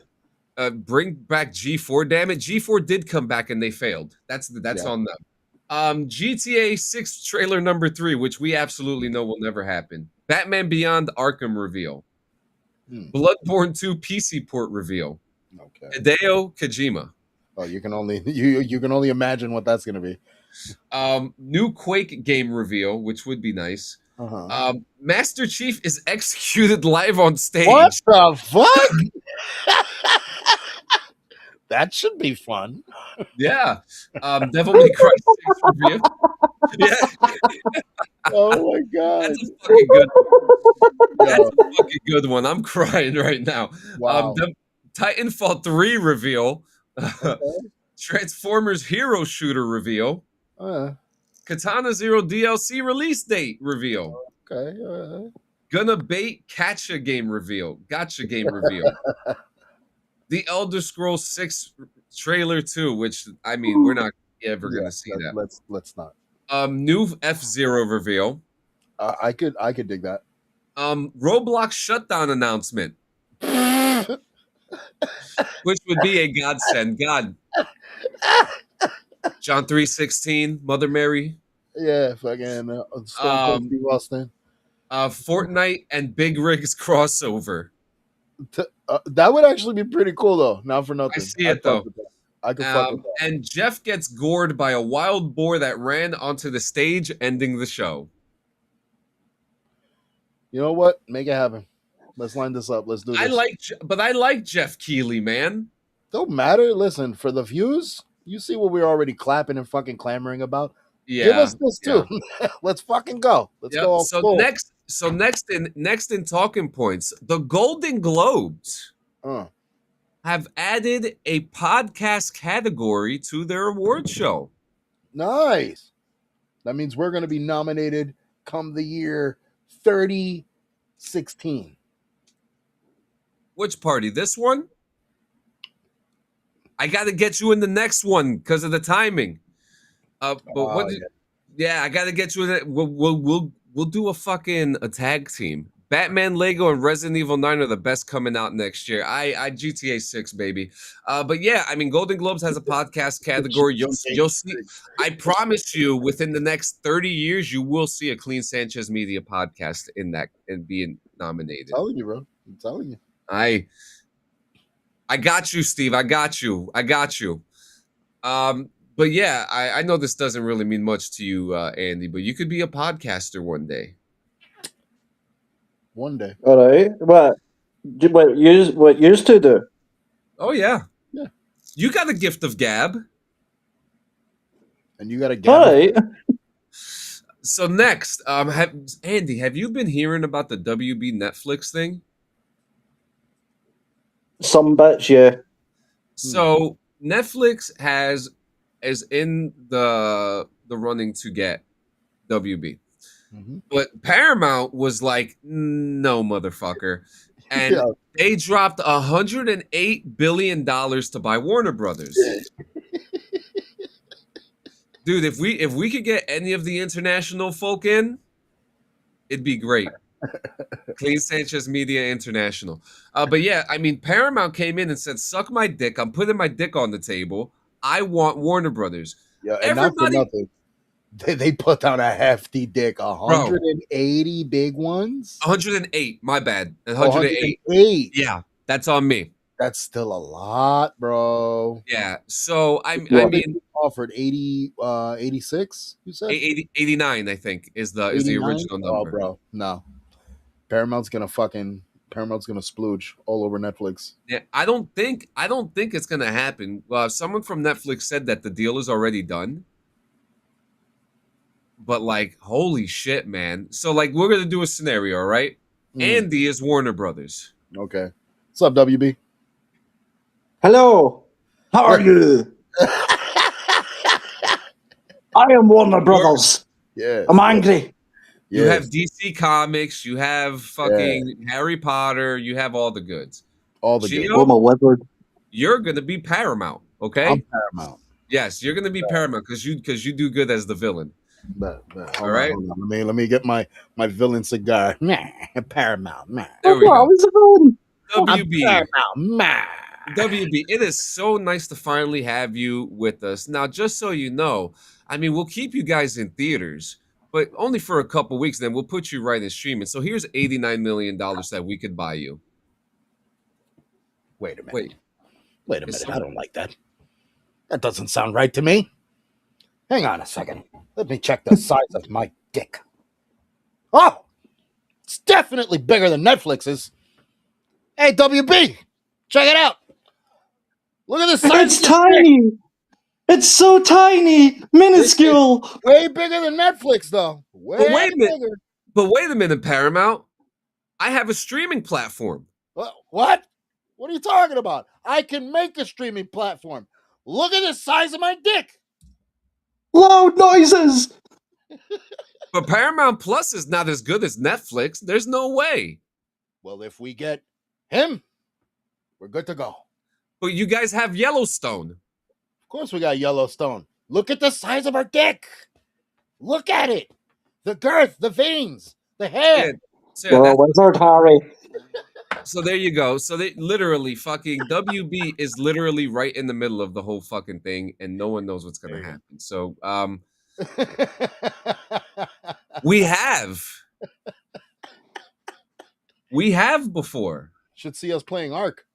bring back G4. Damn it, G4 did come back and they failed. That's on them. GTA 6 trailer number 3, which we absolutely know will never happen. Batman Beyond Arkham reveal. Bloodborne 2 PC port reveal. Okay. Hideo Kojima. Oh, you can only imagine what that's gonna be. New Quake game reveal, which would be nice. Uh-huh. Master Chief is executed live on stage. What the fuck? That should be fun. Yeah. Devil May Cry 6 review. Yeah. Oh my god. That's a fucking good one. That's a fucking good one. I'm crying right now. Wow. The Titanfall 3 reveal. Okay. Transformers Hero Shooter reveal. Katana Zero DLC release date reveal. Okay. Gonna bait Gotcha game reveal. The Elder Scrolls 6 trailer 2, which I mean we're not ever gonna see that. Let's not. New F-Zero reveal. I could dig that. Roblox shutdown announcement. Which would be a godsend. God. John 3:16, Mother Mary. Yeah, fucking Stone Cold Steve Austin. Fortnite and Big Rigs crossover. That would actually be pretty cool, though. Not for nothing. I see it, though. I could fuck with that. And Jeff gets gored by a wild boar that ran onto the stage, ending the show. You know what? Make it happen. Let's line this up. Let's do this. I like Jeff Keighley, man. Don't matter. Listen, for the views, you see what we're already clapping and fucking clamoring about. Yeah. Give us this too. Let's fucking go. Let's go. Next in talking points, the Golden Globes have added a podcast category to their award show. Nice. That means we're going to be nominated come the year 3016. Which party? This one? I got to get you in the next one because of the timing. I got to get you in it. We'll do a tag team. Batman, Lego, and Resident Evil 9 are the best coming out next year. I GTA 6, baby. But yeah, I mean, Golden Globes has a podcast category. You'll see. I promise you, within the next 30 years, you will see a Clean Sanchez Media podcast in that and being nominated. I'm telling you, bro. I'm telling you. I got you, Steve. I got you. But yeah, I know this doesn't really mean much to you, Andy, but you could be a podcaster one day. One day. All right. What used to do? Oh yeah. Yeah. You got a gift of gab. And you got to All gamble. right. So next, Andy, have you been hearing about the WB Netflix thing? Some bits, yeah. So Netflix is in the running to get WB. But Paramount was like, no, motherfucker. And they dropped $108 billion to buy Warner Brothers. Dude, if we could get any of the international folk in, it'd be great. Clean Sanchez Media International. But yeah, I mean, Paramount came in and said, suck my dick. I'm putting my dick on the table. I want Warner Brothers. Yeah, and not for nothing. They put down a hefty dick. 180 big ones? 108, my bad. 108. Yeah, that's on me. That's still a lot, bro. Yeah. So I mean, offered 86, you said? 89, I think, is the original number. Oh, bro. No. Paramount's gonna splooge all over Netflix. Yeah, I don't think it's gonna happen. Someone from Netflix said that the deal is already done. But like, holy shit, man. So like, we're gonna do a scenario, right? Andy is Warner Brothers. Okay. What's up, WB? Hello. How are you? I am Warner Brothers. Yeah. I'm angry. You have DC Comics, you have fucking Harry Potter, you have all the goods. All the goods. I'm a wizard. You're gonna be Paramount, okay? I'm Paramount. Yes, you're gonna be Paramount because you do good as the villain. All right. Hold on. Let me get my villain cigar. Paramount. There we go. WB. Paramount. WB, it is so nice to finally have you with us. Now, just so you know, I mean, we'll keep you guys in theaters, but only for a couple weeks. Then we'll put you right in streaming. So here's $89 million that we could buy you. Wait a minute. Wait a minute. I don't like that. That doesn't sound right to me. Hang on a second. Let me check the size of my dick. Oh, it's definitely bigger than Netflix's. Hey, WB, check it out. Look at this size. It's tiny. It's so tiny, minuscule. Way bigger than Netflix, though. But wait a minute, Paramount. I have a streaming platform. What? What are you talking about? I can make a streaming platform. Look at the size of my dick. Loud noises. But Paramount Plus is not as good as Netflix. There's no way. Well, if we get him, we're good to go. But you guys have Yellowstone. Of course we got Yellowstone. Look at the size of our dick. Look at it. The girth, the veins, the hair. Wizard Harry. So there you go. So they literally fucking WB is literally right in the middle of the whole fucking thing, and no one knows what's gonna happen. So we have before. Should see us playing Ark.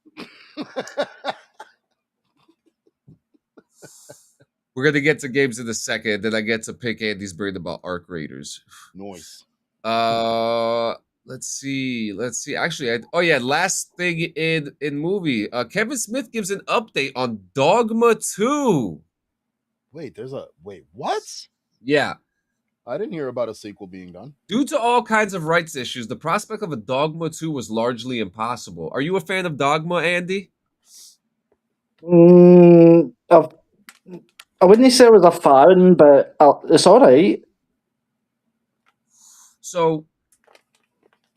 We're gonna get to games in a second. Then I get to pick Andy's brain about Ark Raiders. Noise. Let's see. Actually, last thing in movie. Kevin Smith gives an update on Dogma 2. Wait, what? Yeah. I didn't hear about a sequel being done. Due to all kinds of rights issues, the prospect of a Dogma 2 was largely impossible. Are you a fan of Dogma, Andy? I wouldn't say it was a fan, but it's all right. So,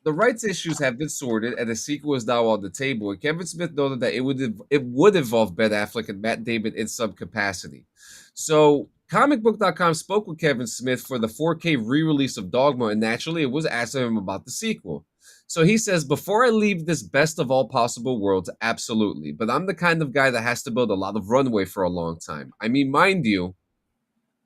the rights issues have been sorted, and a sequel is now on the table. And Kevin Smith noted that it would involve Ben Affleck and Matt Damon in some capacity. So, comicbook.com spoke with Kevin Smith for the 4K re-release of Dogma, and naturally, it was asking him about the sequel. So he says, before I leave this best of all possible worlds, absolutely. But I'm the kind of guy that has to build a lot of runway for a long time. I mean, mind you,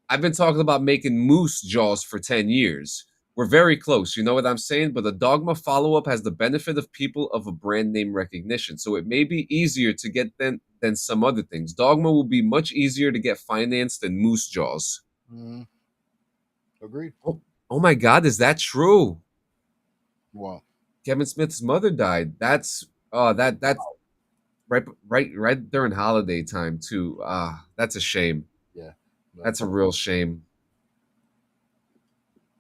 I've been talking about making Moose Jaws for 10 years. We're very close, you know what I'm saying? But the Dogma follow-up has the benefit of people of a brand name recognition. So it may be easier to get than some other things. Dogma will be much easier to get financed than Moose Jaws. Agreed. Oh my God, is that true? Wow. Kevin Smith's mother died. That's right during holiday time too. That's a shame. Yeah. That's a real shame.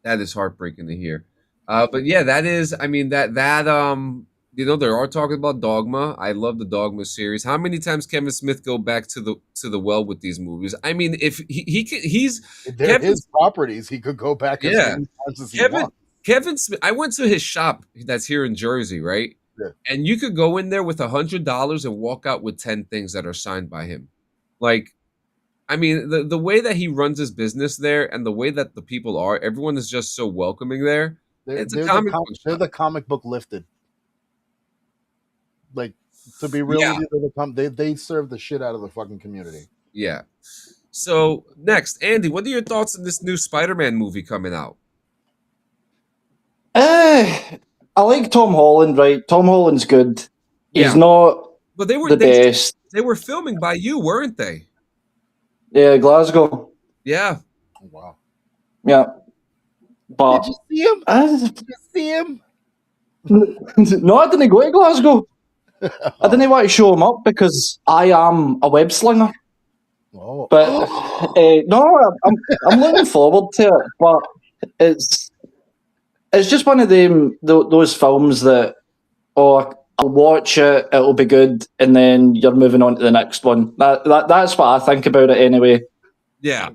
That is heartbreaking to hear. But yeah, that is. I mean, you know, they are talking about Dogma. I love the Dogma series. How many times Kevin Smith go back to the well with these movies? I mean, if he's They're Kevin, his properties. He could go back as yeah, many times as he wants. Kevin Smith. I went to his shop that's here in Jersey, right? Yeah. And you could go in there with $100 and walk out with 10 things that are signed by him. Like, I mean, the way that he runs his business there and the way that the people are, everyone is just so welcoming there. They're The comic book lifted. Like, to be real with you, they serve the shit out of the fucking community. Yeah. So next, Andy, what are your thoughts on this new Spider-Man movie coming out? I like Tom Holland, right? Tom Holland's good. He's not but they were the best. They were filming by you, weren't they? Yeah, Glasgow. Yeah. Oh, wow. Yeah. But did you see him? Did you see him? No, I didn't go to Glasgow. I didn't want to show him up because I am a web slinger. Oh. But no, I'm looking forward to it. But it's just one of those films that I'll watch it, it'll be good, and then you're moving on to the next one. That's what I think about it anyway. Yeah.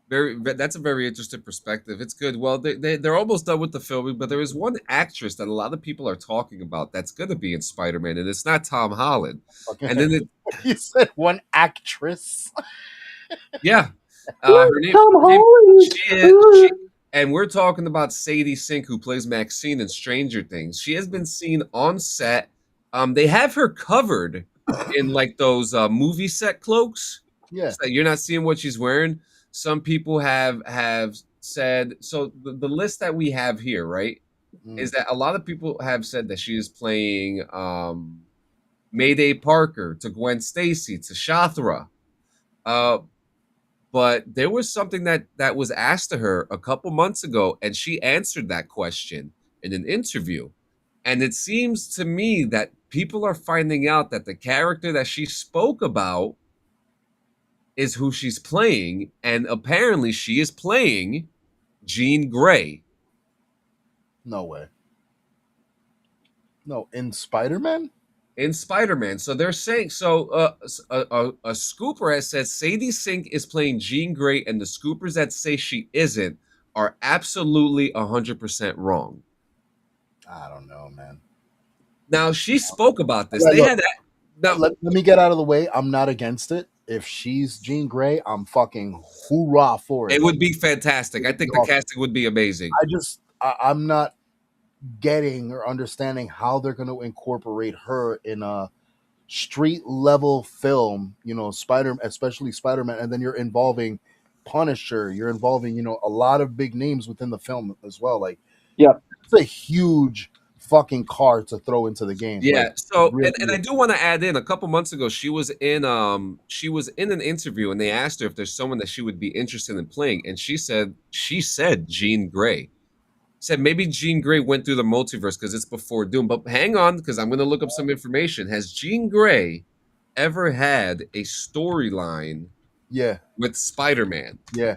That's a very interesting perspective. It's good. Well, they're almost done with the filming, but there is one actress that a lot of people are talking about that's going to be in Spider-Man, and it's not Tom Holland. Okay. And then you said one actress. Yeah, her name, Tom Holland. And we're talking about Sadie Sink, who plays Maxine in Stranger Things. She has been seen on set. They have her covered in like those movie set cloaks. Yeah, so you're not seeing what she's wearing. Some people have said, so the list that we have here, right, is that a lot of people have said that she is playing Mayday Parker to Gwen Stacy to Shathra. But there was something that was asked to her a couple months ago, and she answered that question in an interview. And it seems to me that people are finding out that the character that she spoke about is who she's playing, and apparently she is playing Jean Grey. No way. No, in Spider-Man? In Spider-Man. So they're saying, a scooper has said Sadie Sink is playing Jean Grey, and the scoopers that say she isn't are absolutely 100% wrong. I don't know, man. Now, she spoke about this. Let me get out of the way. I'm not against it. If she's Jean Grey, I'm fucking hoorah for it. It would be fantastic. I think the casting would be amazing. I'm not getting or understanding how they're going to incorporate her in a street level film, you know, especially Spider-Man, and then you're involving Punisher, you're involving, you know, a lot of big names within the film as well. Like, yeah, it's a huge fucking card to throw into the game. Yeah. Like, so really, and I do want to add in, a couple months ago she was in an interview, and they asked her if there's someone that she would be interested in playing, and she said Jean Grey. Said maybe Jean Grey went through the multiverse because it's before Doom. But hang on, because I'm going to look up some information. Has Jean Grey ever had a storyline with Spider-Man? Yeah.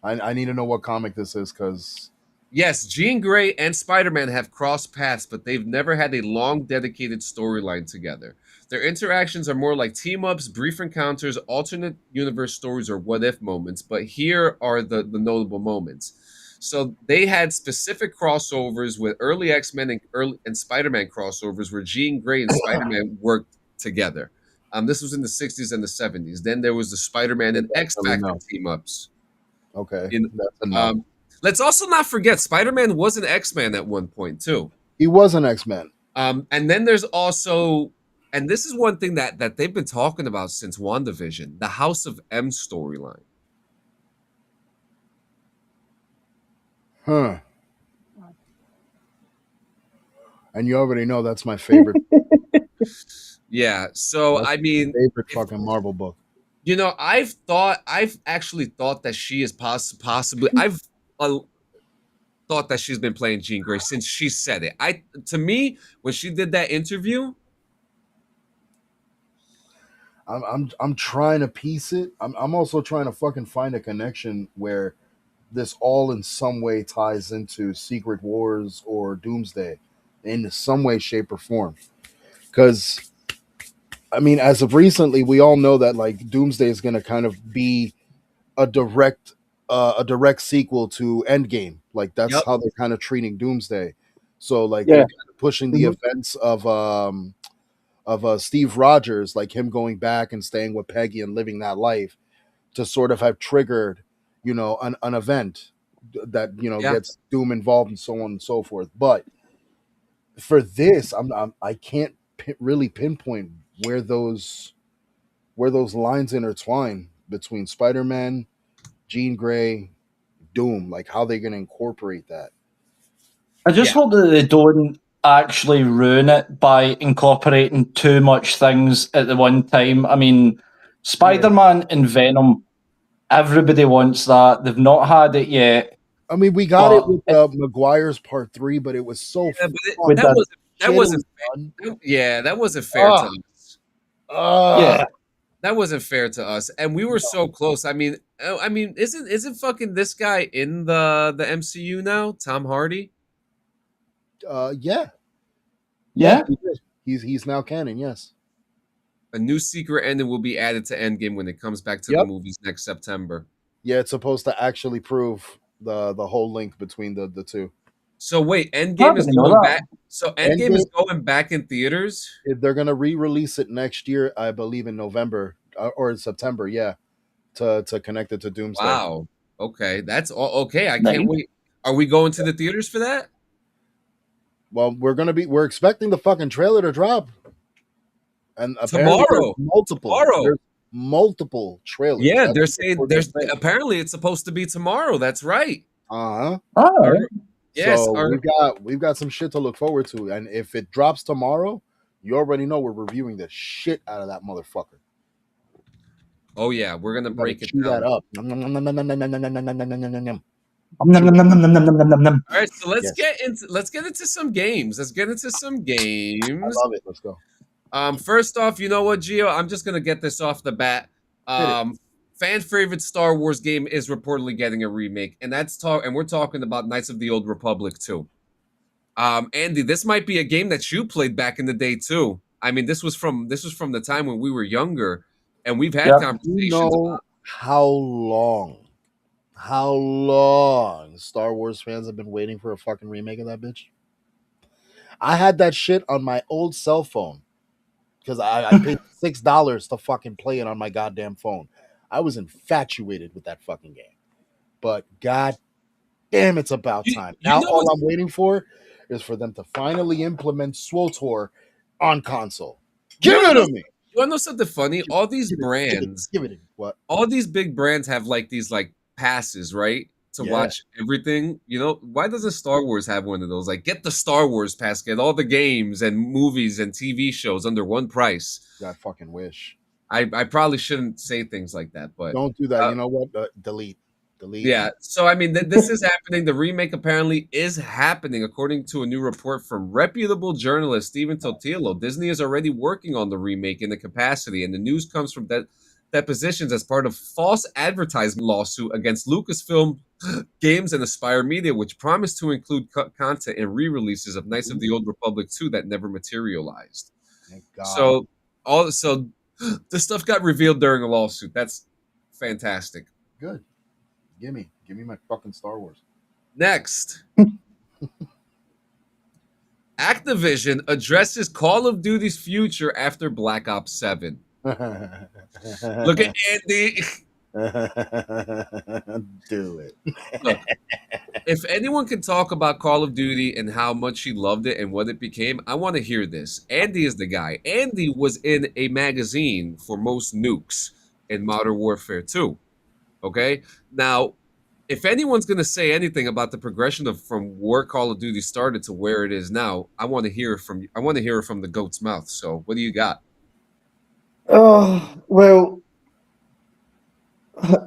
I need to know what comic this is, because yes, Jean Grey and Spider-Man have crossed paths, but they've never had a long dedicated storyline together. Their interactions are more like team-ups, brief encounters, alternate universe stories, or what-if moments. But here are the notable moments. So they had specific crossovers with early X-Men and Spider-Man crossovers where Jean Grey and Spider-Man worked together. This was in the 60s and the 70s. Then there was the Spider-Man and X-Factor team-ups. Okay. That's enough. Let's also not forget Spider-Man was an X-Man at one point too. He was an X-Man. And then there's also, and this is one thing that they've been talking about since WandaVision, the House of M storyline. Huh. And you already know that's my favorite. Yeah. So that's I mean, favorite fucking Marvel book. You know, I've actually thought that she is possibly. I've thought that she's been playing Jean Grey since she said it. To me, when she did that interview, I'm trying to piece it. I'm also trying to fucking find a connection where this all in some way ties into Secret Wars or Doomsday in some way, shape, or form. Because I mean, as of recently, we all know that like Doomsday is going to kind of be a direct sequel to Endgame. Like that's Yep. how they're kind of treating Doomsday. So like Yeah. they're kind of pushing the events of Steve Rogers, like him going back and staying with Peggy and living that life, to sort of have triggered, an event that gets Doom involved and so on and so forth. But for this, I can't really pinpoint where those lines intertwine between Spider-Man, Jean Grey, Doom. Like how they're going to incorporate that. I just hope that they don't actually ruin it by incorporating too much things at the one time. I mean, Spider-Man and Venom, everybody wants that. They've not had it yet. I mean, we got it with Maguire's Part 3, but it was so. That wasn't fair to us. Yeah. That wasn't fair to us, and we were so close. I mean, isn't fucking this guy in the MCU now? Tom Hardy. Yeah. He's now canon. Yes. A new secret ending will be added to Endgame when it comes back to the movies next September. Yeah, it's supposed to actually prove the whole link between the two. So wait, Endgame is going back. So Endgame is going back in theaters. They're gonna re-release it next year, I believe, in November or in September. Yeah, to connect it to Doomsday. Wow. Okay, that's all. Okay, I can't wait. Are we going to the theaters for that? Well, we're expecting the fucking trailer to drop, and tomorrow, there's multiple trailers. Yeah, they're saying apparently it's supposed to be tomorrow. That's right. Uh-huh. Oh. Yes, so we've got some shit to look forward to, and if it drops tomorrow, you already know we're reviewing the shit out of that motherfucker. Oh yeah, we're gonna break it down. That up. All right, so let's get into some games. I love it. Let's go. First off, you know what, Gio? I'm just gonna get this off the bat. Fan favorite Star Wars game is reportedly getting a remake, and we're talking about Knights of the Old Republic 2. Andy, this might be a game that you played back in the day too. I mean, this was from the time when we were younger, and we've had conversations. You know how long Star Wars fans have been waiting for a fucking remake of that bitch? I had that shit on my old cell phone because I paid $6 to fucking play it on my goddamn phone. I was infatuated with that fucking game. But god damn, it's about time. Now all I'm waiting for is for them to finally implement SWTOR on console. Give it to me. You want to know something funny? All these brands, what? All these big brands have like these like passes, right? To watch everything. You know, why doesn't Star Wars have one of those? Like, get the Star Wars pass, get all the games and movies and TV shows under one price. I fucking wish. I probably shouldn't say things like that, but don't do that. You know what? Delete. Yeah. So I mean, this is happening. The remake apparently is happening, according to a new report from reputable journalist Steven Totilo. Disney is already working on the remake in the capacity, and the news comes from depositions as part of false advertising lawsuit against Lucasfilm Games and Aspire Media, which promised to include content and re-releases of Knights of the Old Republic 2 that never materialized. Thank God. So this stuff got revealed during a lawsuit. That's fantastic. Good. Give me my fucking Star Wars. Next. Activision addresses Call of Duty's future after Black Ops 7. Look at Andy. Do it. Look, if anyone can talk about Call of Duty and how much he loved it and what it became, I want to hear this. Andy is the guy. Andy was in a magazine for most nukes in Modern Warfare 2. Okay? Now, if anyone's going to say anything about the progression from where Call of Duty started to where it is now, I want to hear it from the goat's mouth. So, what do you got? Oh, well,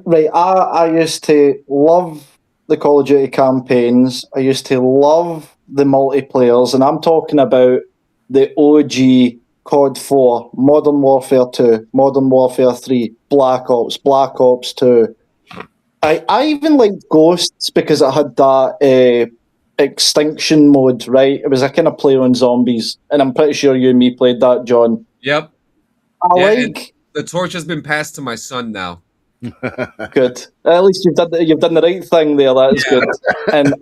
right. I used to love the Call of Duty campaigns. I used to love the multiplayers, and I'm talking about the OG COD 4, Modern Warfare 2, Modern Warfare 3, Black Ops 2. I even liked Ghosts because it had that extinction mode, right? It was a kind of play on zombies, and I'm pretty sure you and me played that, John. Yep. I Yeah, and like. the torch has been passed to my son now. Good. At least you've done the right thing there. That's good. And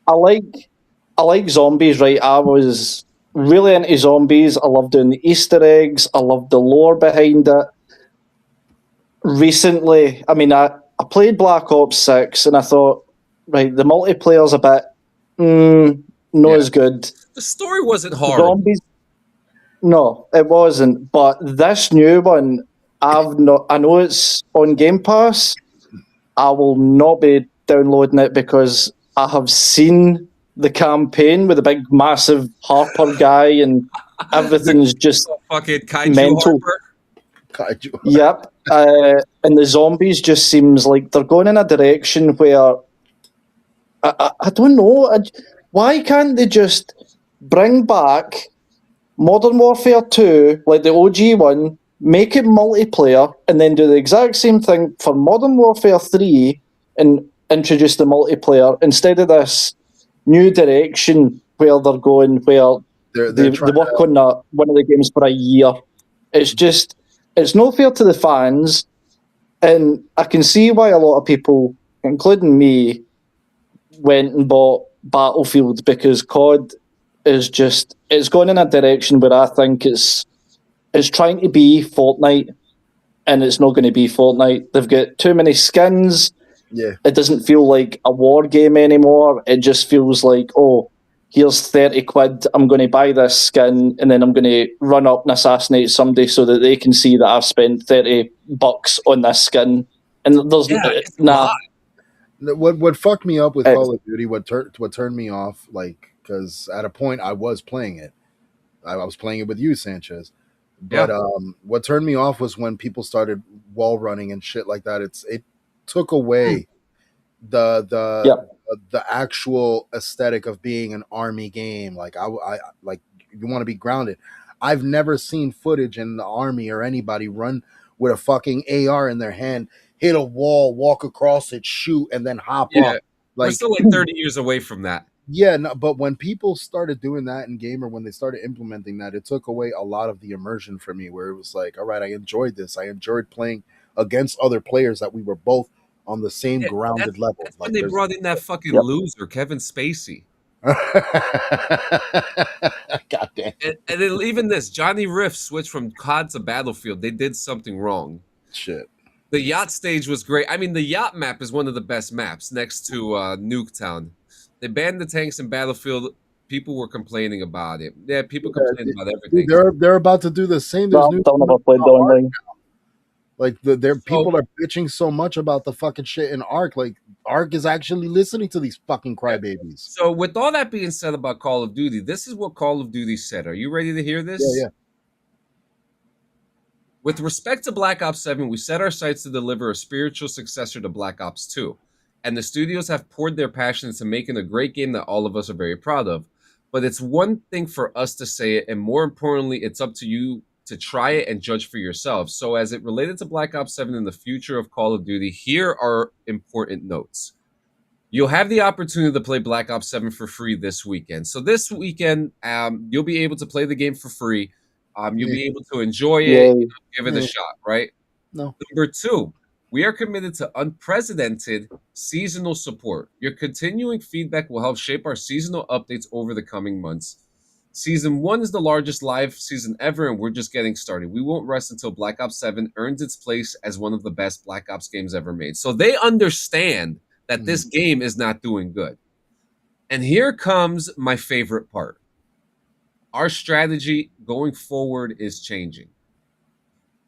I like zombies, right? I was really into zombies. I love doing the Easter eggs. I love the lore behind it. Recently, I mean, I played Black Ops 6 and I thought, right, the multiplayer's a bit not as good. The story wasn't hard. Zombies, no, it wasn't. But this new one, I know it's on Game Pass. I will not be downloading it because I have seen the campaign with the big, massive Harper guy, and everything's just fucking Kaiju mental. Harper. Yep. And the zombies just seems like they're going in a direction where I don't know. Why can't they just bring back Modern Warfare 2, like the OG one, make it multiplayer, and then do the exact same thing for Modern Warfare 3 and introduce the multiplayer instead of this new direction where they're going, where they work on one of the games for a year. It's just, it's no fair to the fans, and I can see why a lot of people, including me, went and bought Battlefield, because COD is just, it's going in a direction where I think it's trying to be Fortnite, and it's not going to be Fortnite. They've got too many skins. Yeah. It doesn't feel like a war game anymore. It just feels like, oh, here's 30 quid, I'm going to buy this skin, and then I'm going to run up and assassinate somebody so that they can see that I've spent $30 on this skin. And there's What fucked me up with Call of Duty, what turned me off, like, because at a point I was playing it. I was playing it with you, Sanchez. But what turned me off was when people started wall running and shit like that. It took away the actual aesthetic of being an army game. Like I like, you want to be grounded. I've never seen footage in the army or anybody run with a fucking AR in their hand, hit a wall, walk across it, shoot, and then hop up. Like, we're still like 30 years away from that. Yeah, no, but when people started doing that in game, or when they started implementing that, it took away a lot of the immersion for me, where it was like, all right, I enjoyed this. I enjoyed playing against other players that we were both on the same grounded level. That's when they brought in that fucking loser, Kevin Spacey. God damn. And then even this, Johnny Riff switched from COD to Battlefield. They did something wrong. Shit. The yacht stage was great. I mean, the yacht map is one of the best maps next to Nuketown. They banned the tanks in Battlefield. People were complaining about it. Yeah, people complain about everything. They're about to do the same. There's people are bitching so much about the fucking shit in Ark. Like, Ark is actually listening to these fucking crybabies. So with all that being said about Call of Duty, this is what Call of Duty said. Are you ready to hear this? Yeah. With respect to Black Ops 7, we set our sights to deliver a spiritual successor to Black Ops 2. And the studios have poured their passion into making a great game that all of us are very proud of. But it's one thing for us to say it, and more importantly, it's up to you to try it and judge for yourselves. So as it related to Black Ops 7 and the future of Call of Duty, here are important notes. You'll have the opportunity to play Black Ops 7 for free this weekend. So this weekend, you'll be able to play the game for free. You'll be able to enjoy it, give it a shot, right? No. Number 2, we are committed to unprecedented seasonal support. Your continuing feedback will help shape our seasonal updates over the coming months. Season 1 is the largest live season ever, and we're just getting started. We won't rest until Black Ops 7 earns its place as one of the best Black Ops games ever made. So they understand that this game is not doing good. And here comes my favorite part. Our strategy going forward is changing.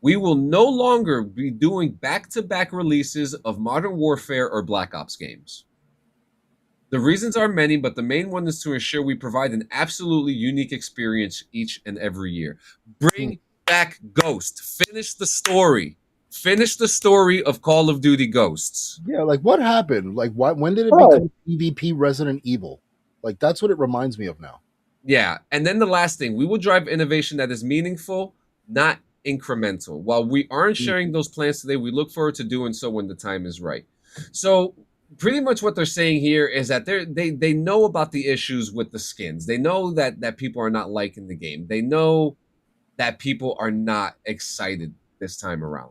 We will no longer be doing back-to-back releases of Modern Warfare or Black Ops games. The reasons are many, but the main one is to ensure we provide an absolutely unique experience each and every year. Bring back Ghost. Finish the story. Finish the story of Call of Duty Ghosts. Yeah, like, what happened? Like, when did it become PvP Resident Evil? Like, that's what it reminds me of now. Yeah, and then the last thing, we will drive innovation that is meaningful, not incremental. While we aren't sharing those plans today, we look forward to doing so when the time is right. So pretty much what they're saying here is that they know about the issues with the skins. They know that people are not liking the game. They know that people are not excited this time around.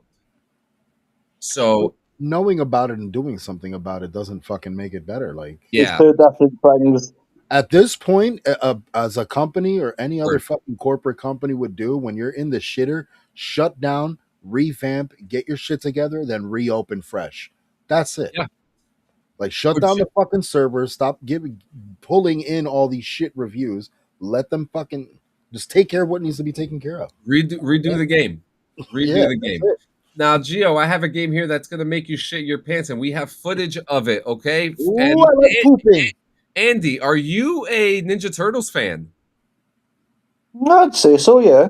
So knowing about it and doing something about it doesn't fucking make it better. Like, It's two different things. At this point, as a company or any other fucking corporate company would do, when you're in the shitter, shut down, revamp, get your shit together, then reopen fresh. That's it. Yeah. Like, shut down the fucking servers, stop pulling in all these shit reviews, let them fucking just take care of what needs to be taken care of. Redo the game. Redo the game. Now, Gio, I have a game here that's gonna make you shit your pants, and we have footage of it. Okay. Ooh, I like pooping. Andy, are you a Ninja Turtles fan? I'd say so, yeah.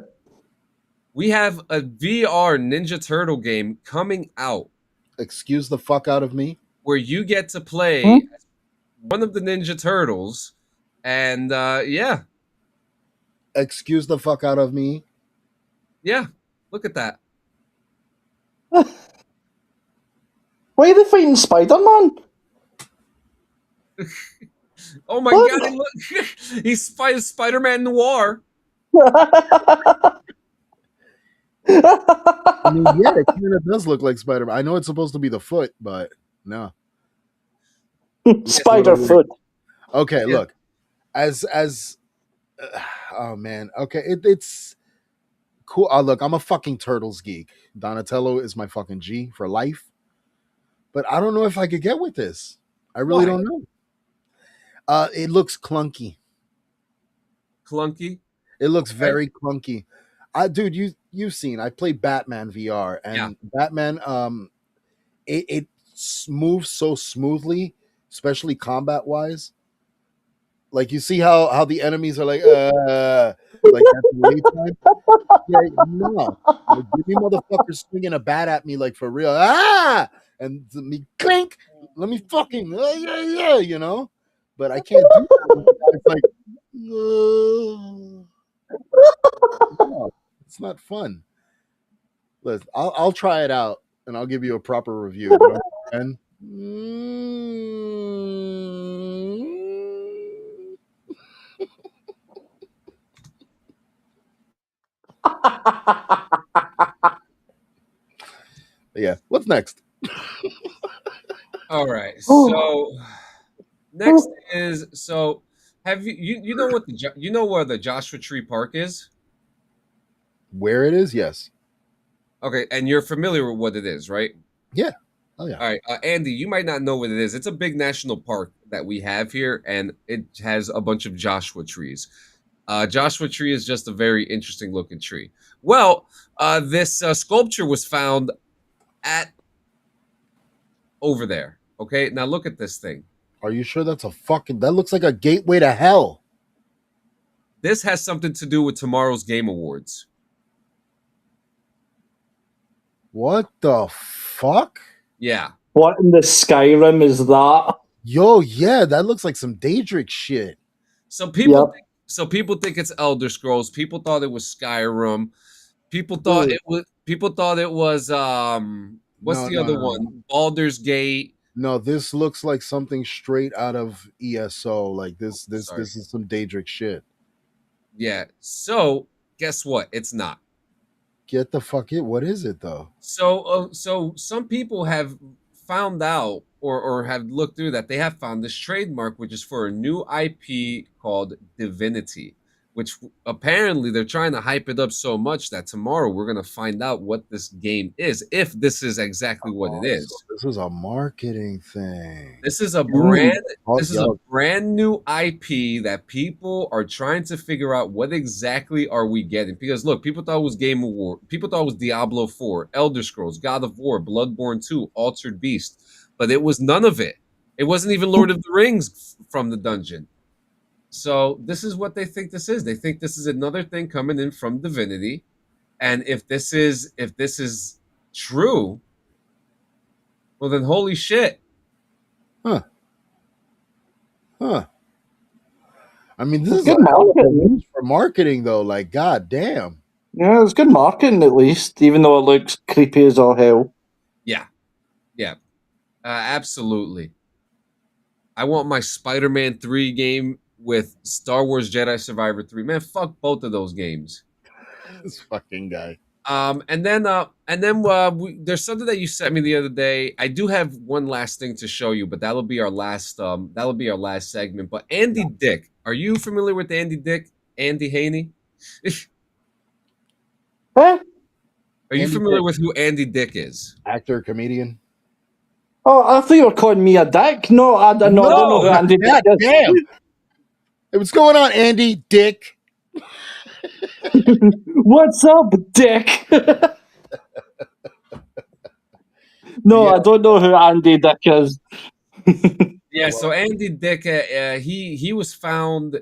We have a VR Ninja Turtle game coming out. Excuse the fuck out of me. Where you get to play one of the Ninja Turtles, and yeah. Excuse the fuck out of me. Yeah, look at that. Why are they fighting Spider-Man? Oh my god, look. He's Spider-Man Noir. I mean, yeah, it kind of does look like Spider-Man. I know it's supposed to be the foot, but no. Spider foot. Okay, look. Oh man. Okay, it's cool. Look, I'm a fucking Turtles geek. Donatello is my fucking G for life. But I don't know if I could get with this. I really don't know. It looks clunky. Clunky? It looks very clunky. Dude, you've seen. I play Batman VR, and Batman, it moves so smoothly, especially combat wise. Like, you see how the enemies are like at the wait time. Yeah, no, like, give me motherfuckers swinging a bat at me like for real. And me clink. Let me fucking yeah, you know. But I can't do that. It's like, no, it's not fun. Listen, I'll try it out and I'll give you a proper review. And yeah, what's next? All right, so next is have you know what you know where the Joshua Tree Park is? Where it is, yes. Okay, and you're familiar with what it is, right? Yeah. Oh yeah. All right, Andy, you might not know what it is. It's a big national park that we have here, and it has a bunch of Joshua trees. Joshua tree is just a very interesting looking tree. Well, this sculpture was found at over there. Okay, now look at this thing. Are you sure that's that looks like a gateway to hell? This has something to do with tomorrow's Game Awards. What the fuck? Yeah. What in the Skyrim is that? Yo, yeah, that looks like some Daedric shit. So people think it's Elder Scrolls. People thought it was Skyrim. People thought it was what's the other one? Baldur's Gate. No, this looks like something straight out of ESO. Like this is some Daedric shit. Yeah. So guess what? It's not. Get the fuck it. What is it though? So some people have found out or have looked through that. They have found this trademark, which is for a new IP called Divinity, which apparently they're trying to hype it up so much that tomorrow we're going to find out what this game is, if this is exactly what it is. So this is a marketing thing. This is a brand new IP that people are trying to figure out what exactly are we getting. Because look, people thought it was Game Award. People thought it was Diablo 4, Elder Scrolls, God of War, Bloodborne 2, Altered Beast. But it was none of it. It wasn't even Lord of the Rings from the dungeon. So this is what they think this is. They think this is another thing coming in from Divinity. And if this is true, well then holy shit. I I mean, this is Good marketing. for marketing, though. Like, god damn. Yeah, it's good marketing at least, even though it looks creepy as all hell. Yeah. Absolutely. I want my Spider-Man 3 game with Star Wars Jedi Survivor 3. Man, fuck both of those games. This fucking guy. And then there's something that you sent me the other day. I do have one last thing to show you, but that'll be our last segment. But Andy Dick, are you familiar with Andy Dick? Andy Hainey? Huh? Are you Andy familiar Dick. with who Andy Dick is? Actor, comedian. Oh, I thought you were calling me a dick. No, I don't know who Andy Dick God is. damn. Hey, what's going on, Andy Dick? What's up, Dick? No, I don't know who Andy Dick is. Yeah, so Andy Dick, he was found,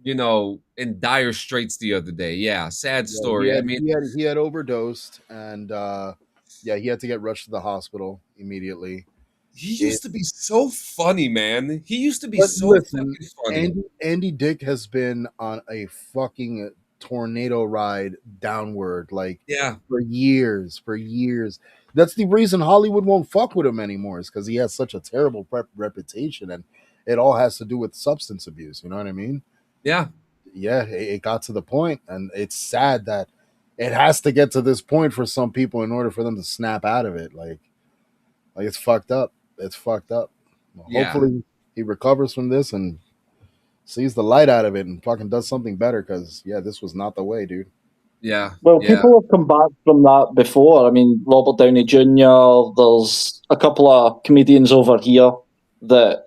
in dire straits the other day. Yeah, sad story. He had overdosed, and he had to get rushed to the hospital immediately. He used to be so funny, man. He used to be fucking funny. Andy Dick has been on a fucking tornado ride downward, for years. That's the reason Hollywood won't fuck with him anymore, is because he has such a terrible reputation, and it all has to do with substance abuse. You know what I mean? Yeah. Yeah, it got to the point, and it's sad that it has to get to this point for some people in order for them to snap out of it. Like it's fucked up. It's fucked up. Well, Yeah. Hopefully he recovers from this and sees the light out of it and fucking does something better, because this was not the way, dude. Yeah. Well, people have come back from that before. I mean, Robert Downey Jr., there's a couple of comedians over here that,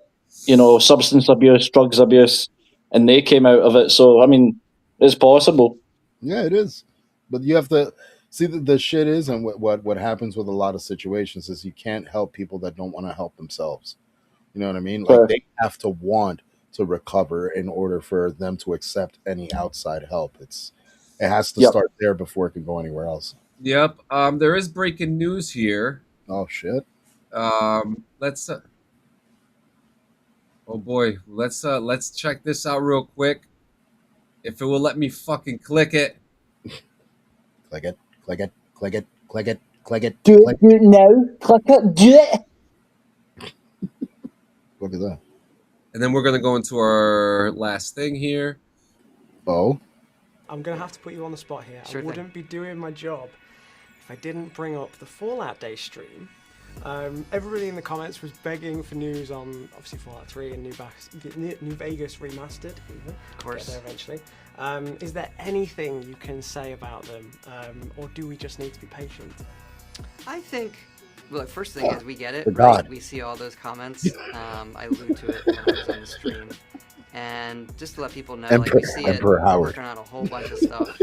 substance abuse, drugs abuse, and they came out of it. So, I mean, it's possible. Yeah, it is. But you have to see the shit is, and what happens with a lot of situations is you can't help people that don't want to help themselves. You know what I mean? Like, they have to want to recover in order for them to accept any outside help. It has to start there before it can go anywhere else. Yep. There is breaking news here. Oh shit. Let's oh boy, let's check this out real quick. If it will let me fucking click it. Click it, click it, click it, click it, click it. Do it now. Click it. Do it. Look at that. And then we're gonna go into our last thing here. Oh. I'm going to have to put you on the spot here. Sure I wouldn't be doing my job if I didn't bring up the Fallout Day stream. Everybody in the comments was begging for news on, obviously, Fallout 3 and New Vegas Remastered. Of course. Get there eventually. Is there anything you can say about them, or do we just need to be patient? I think, well, the first thing is we get it, For right? God. We see all those comments. I allude to it when I was on the stream. And just to let people know, we see it, we're working on a whole bunch of stuff.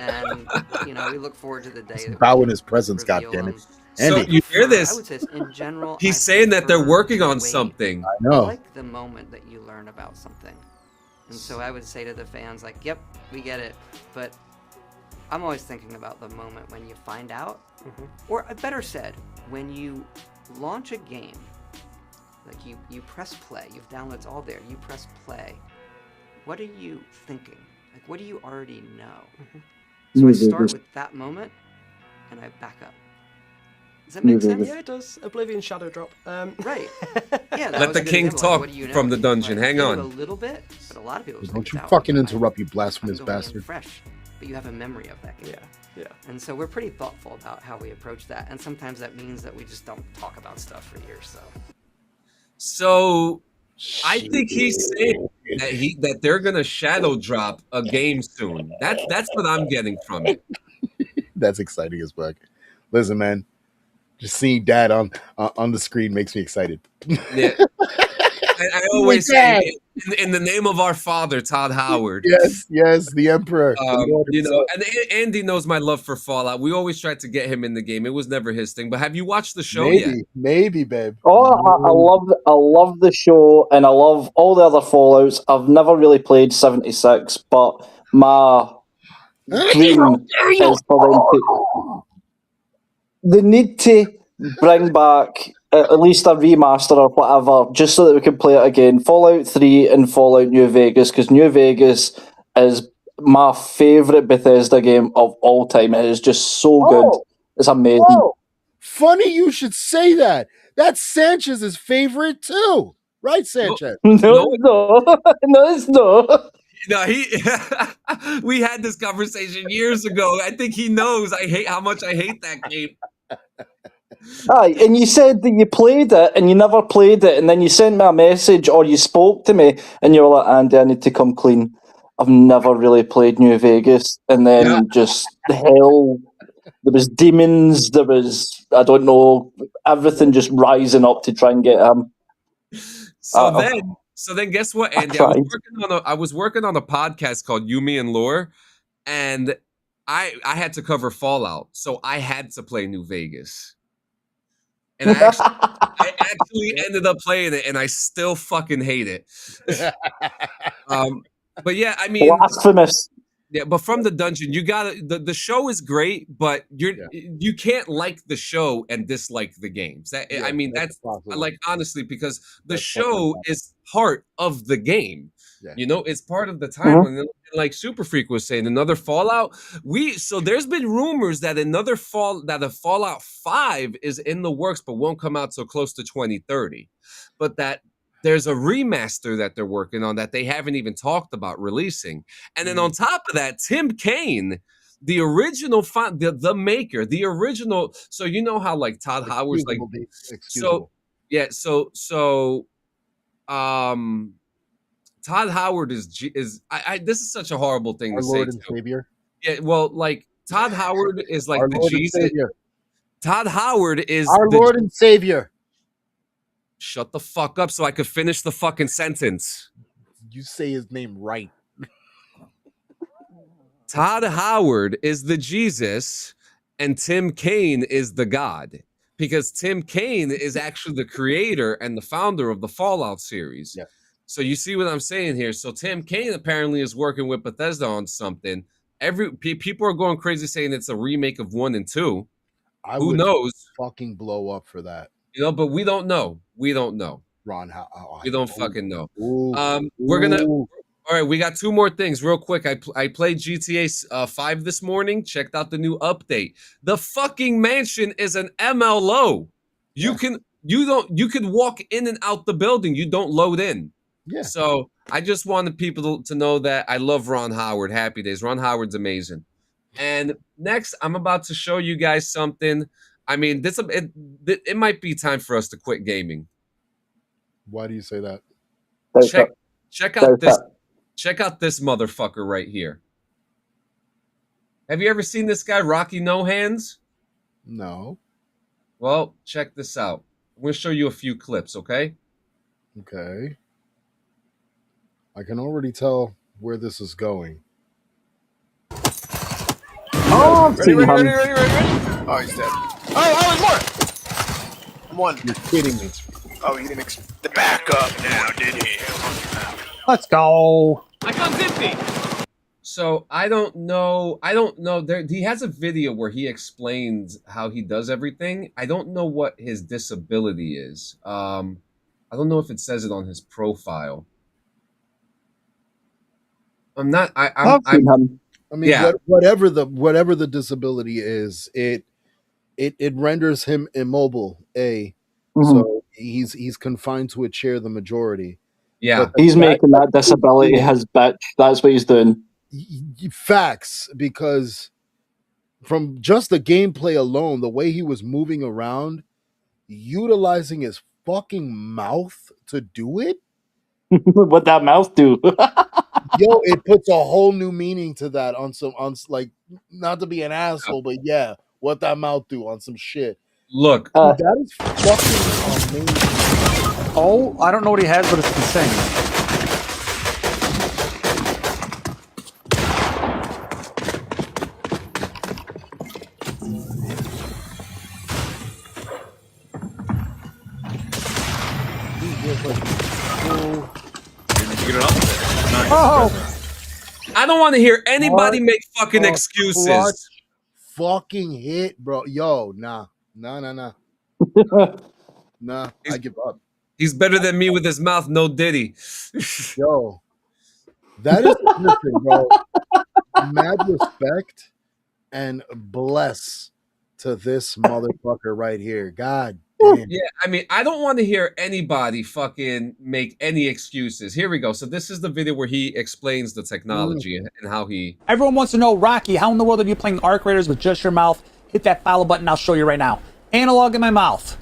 And, we look forward to the day that bow in his presence, goddammit. So you hear this? I would say in general, He's saying that they're working on something. I know. I like the moment that you learn about something. And so I would say to the fans, yep, we get it. But I'm always thinking about the moment when you find out, or better said, when you launch a game. You press play, you've downloads all there, you press play. What are you thinking? What do you already know? So I start with that moment, and I back up. Does that make sense? Yeah, it does. Oblivion Shadow Drop. Right. Yeah. Let the king talk from the dungeon. Hang on. A little bit, but a lot of people just Don't you fucking interrupt, you blasphemous bastard. Fresh, but you have a memory of that game. Yeah. And so we're pretty thoughtful about how we approach that, and sometimes that means that we just don't talk about stuff for years. So I think he's saying that they're gonna shadow drop a game soon. That's what I'm getting from it. That's exciting as fuck. Listen, man, just seeing Dad on the screen makes me excited. Yeah. I always say, in the name of our father, Todd Howard. Yes, the Emperor. And Andy knows my love for Fallout. We always tried to get him in the game. It was never his thing. But have you watched the show yet? Maybe, babe. Oh, I love the show, and I love all the other Fallouts. I've never really played 76, but my dream is for them to. They need to bring back at least a remaster or whatever, just so that we can play it again. Fallout 3 and Fallout New Vegas, because New Vegas is my favourite Bethesda game of all time. It is just so good. It's amazing. Oh, funny you should say that. That's Sanchez's favorite too. Right, Sanchez? No, it's not. No, we had this conversation years ago. I think he knows how much I hate that game. Aye, and you said that you played it and you never played it, and then you sent me a message or you spoke to me and you were like, Andy, I need to come clean. I've never really played New Vegas. And then just hell, there was demons, there was, I don't know, everything just rising up to try and get him. So then guess what, Andy? I was working on a podcast called Yumi and Lore, and I had to cover Fallout, so I had to play New Vegas. And I actually ended up playing it, and I still fucking hate it. But yeah, I mean, blasphemous. Yeah, but from the dungeon, you gotta. The show is great, but you can't like the show and dislike the games. I mean, that's like, honestly, because the show is part of the game. You know, it's part of the timeline. Like Super Freak was saying, another Fallout. So there's been rumors that a Fallout 5 is in the works, but won't come out so close to 2030. But that there's a remaster that they're working on that they haven't even talked about releasing. And then on top of that, Tim Kaine, the original the maker, the original. So you know how like Todd Howard's like Todd Howard is this is such a horrible thing Our to Lord say. and Savior. Yeah, well, like Todd Howard is like Our the Lord and Jesus. Savior. Todd Howard is our Lord and Savior. Shut the fuck up so I could finish the fucking sentence. You say his name right. Todd Howard is the Jesus and Tim Kaine is the God. Because Tim Kaine is actually the creator and the founder of the Fallout series. Yeah. So you see what I'm saying here. So Tim Kaine apparently is working with Bethesda on something. People are going crazy saying it's a remake of 1 and 2. Who knows? Fucking blow up for that. You know, but we don't know. We don't know. Ron, we don't fucking know. Ooh, we're gonna. All right, we got 2 more things real quick. I played GTA 5 this morning. Checked out the new update. The fucking mansion is an MLO. You can walk in and out the building. You don't load in. Yeah. So I just wanted people to know that I love Ron Howard. Happy days. Ron Howard's amazing. And next, I'm about to show you guys something. I mean, it might be time for us to quit gaming. Why do you say that? Check out this. Check out this motherfucker right here. Have you ever seen this guy, Rocky No Hands? No. Well, check this out. I'm going to show you a few clips, okay? Okay. I can already tell where this is going. Oh, ready. Oh, he's dead. Oh, there's more. One. You're kidding me. Oh, he didn't expect the backup now, did he? Let's go. My gun's empty. So I don't know. He has a video where he explains how he does everything. I don't know what his disability is. I don't know if it says it on his profile. I mean, yeah. Whatever the disability is, it renders him immobile. So he's confined to a chair the majority. Yeah, he's making that disability his bitch. That's what he's doing. Facts, because from just the gameplay alone, the way he was moving around, utilizing his fucking mouth to do it. What that mouth do? Yo, it puts a whole new meaning to that on like, not to be an asshole, but yeah, what that mouth do on some shit. Look, dude, that is fucking amazing. Oh, I don't know what he has, but it's insane. Oh! I don't want to hear anybody make fucking excuses. Fucking hit, bro. Yo, nah. Nah, I give up. He's better than me with his mouth, no Diddy. Yo, that is listen, bro. Mad respect and bless to this motherfucker right here. God damn. Yeah, I mean, I don't want to hear anybody fucking make any excuses. Here we go. So this is the video where he explains the technology and how he... Everyone wants to know, Rocky, how in the world are you playing Arc Raiders with just your mouth? Hit that follow button. I'll show you right now. Analog in my mouth.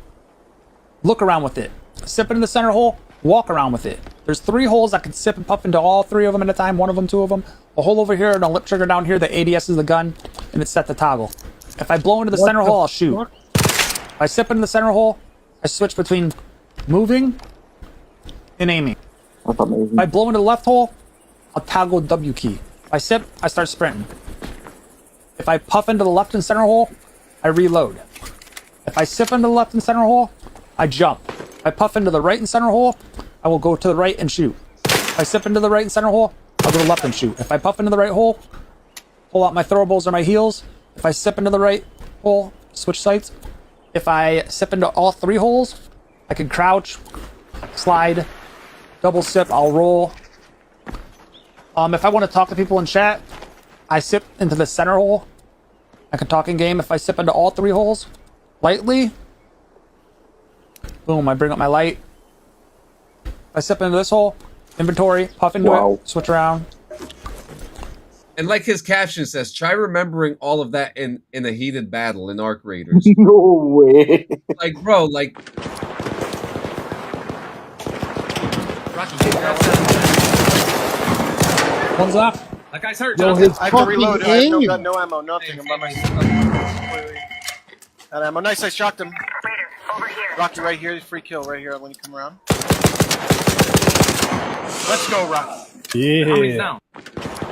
Look around with it. Sip it in the center hole. Walk around with it. There's 3 holes. I can sip and puff into all 3 of them at a time. 1 of them, 2 of them. A hole over here and a lip trigger down here. The ADS is the gun. And it's set to toggle. If I blow into the center hole, I'll shoot. If I sip into the center hole, I switch between moving and aiming. That's amazing. If I blow into the left hole, I'll toggle W key. If I sip, I start sprinting. If I puff into the left and center hole, I reload. If I sip into the left and center hole, I jump. If I puff into the right and center hole, I will go to the right and shoot. If I sip into the right and center hole, I'll go to the left and shoot. If I puff into the right hole, pull out my throwables or my heels. If I sip into the right hole, switch sights. If I sip into all 3 holes, I can crouch, slide, double sip, I'll roll. If I want to talk to people in chat, I sip into the center hole. I can talk in game. If I sip into all 3 holes, lightly, boom, I bring up my light. If I sip into this hole, inventory, puff into it, switch around. And like his caption says, try remembering all of that in a heated battle in Arc Raiders. No way. Like, bro, like... Rocky, One's left. that guy's hurt. Yo, Jonathan. his I have to reload. fucking I have no aim. gun, no ammo, nothing. I'm by myself. And ammo. Nice, I shocked him. Rocky, right here. Free kill right here when you come around. Let's go, Rocky. He's down.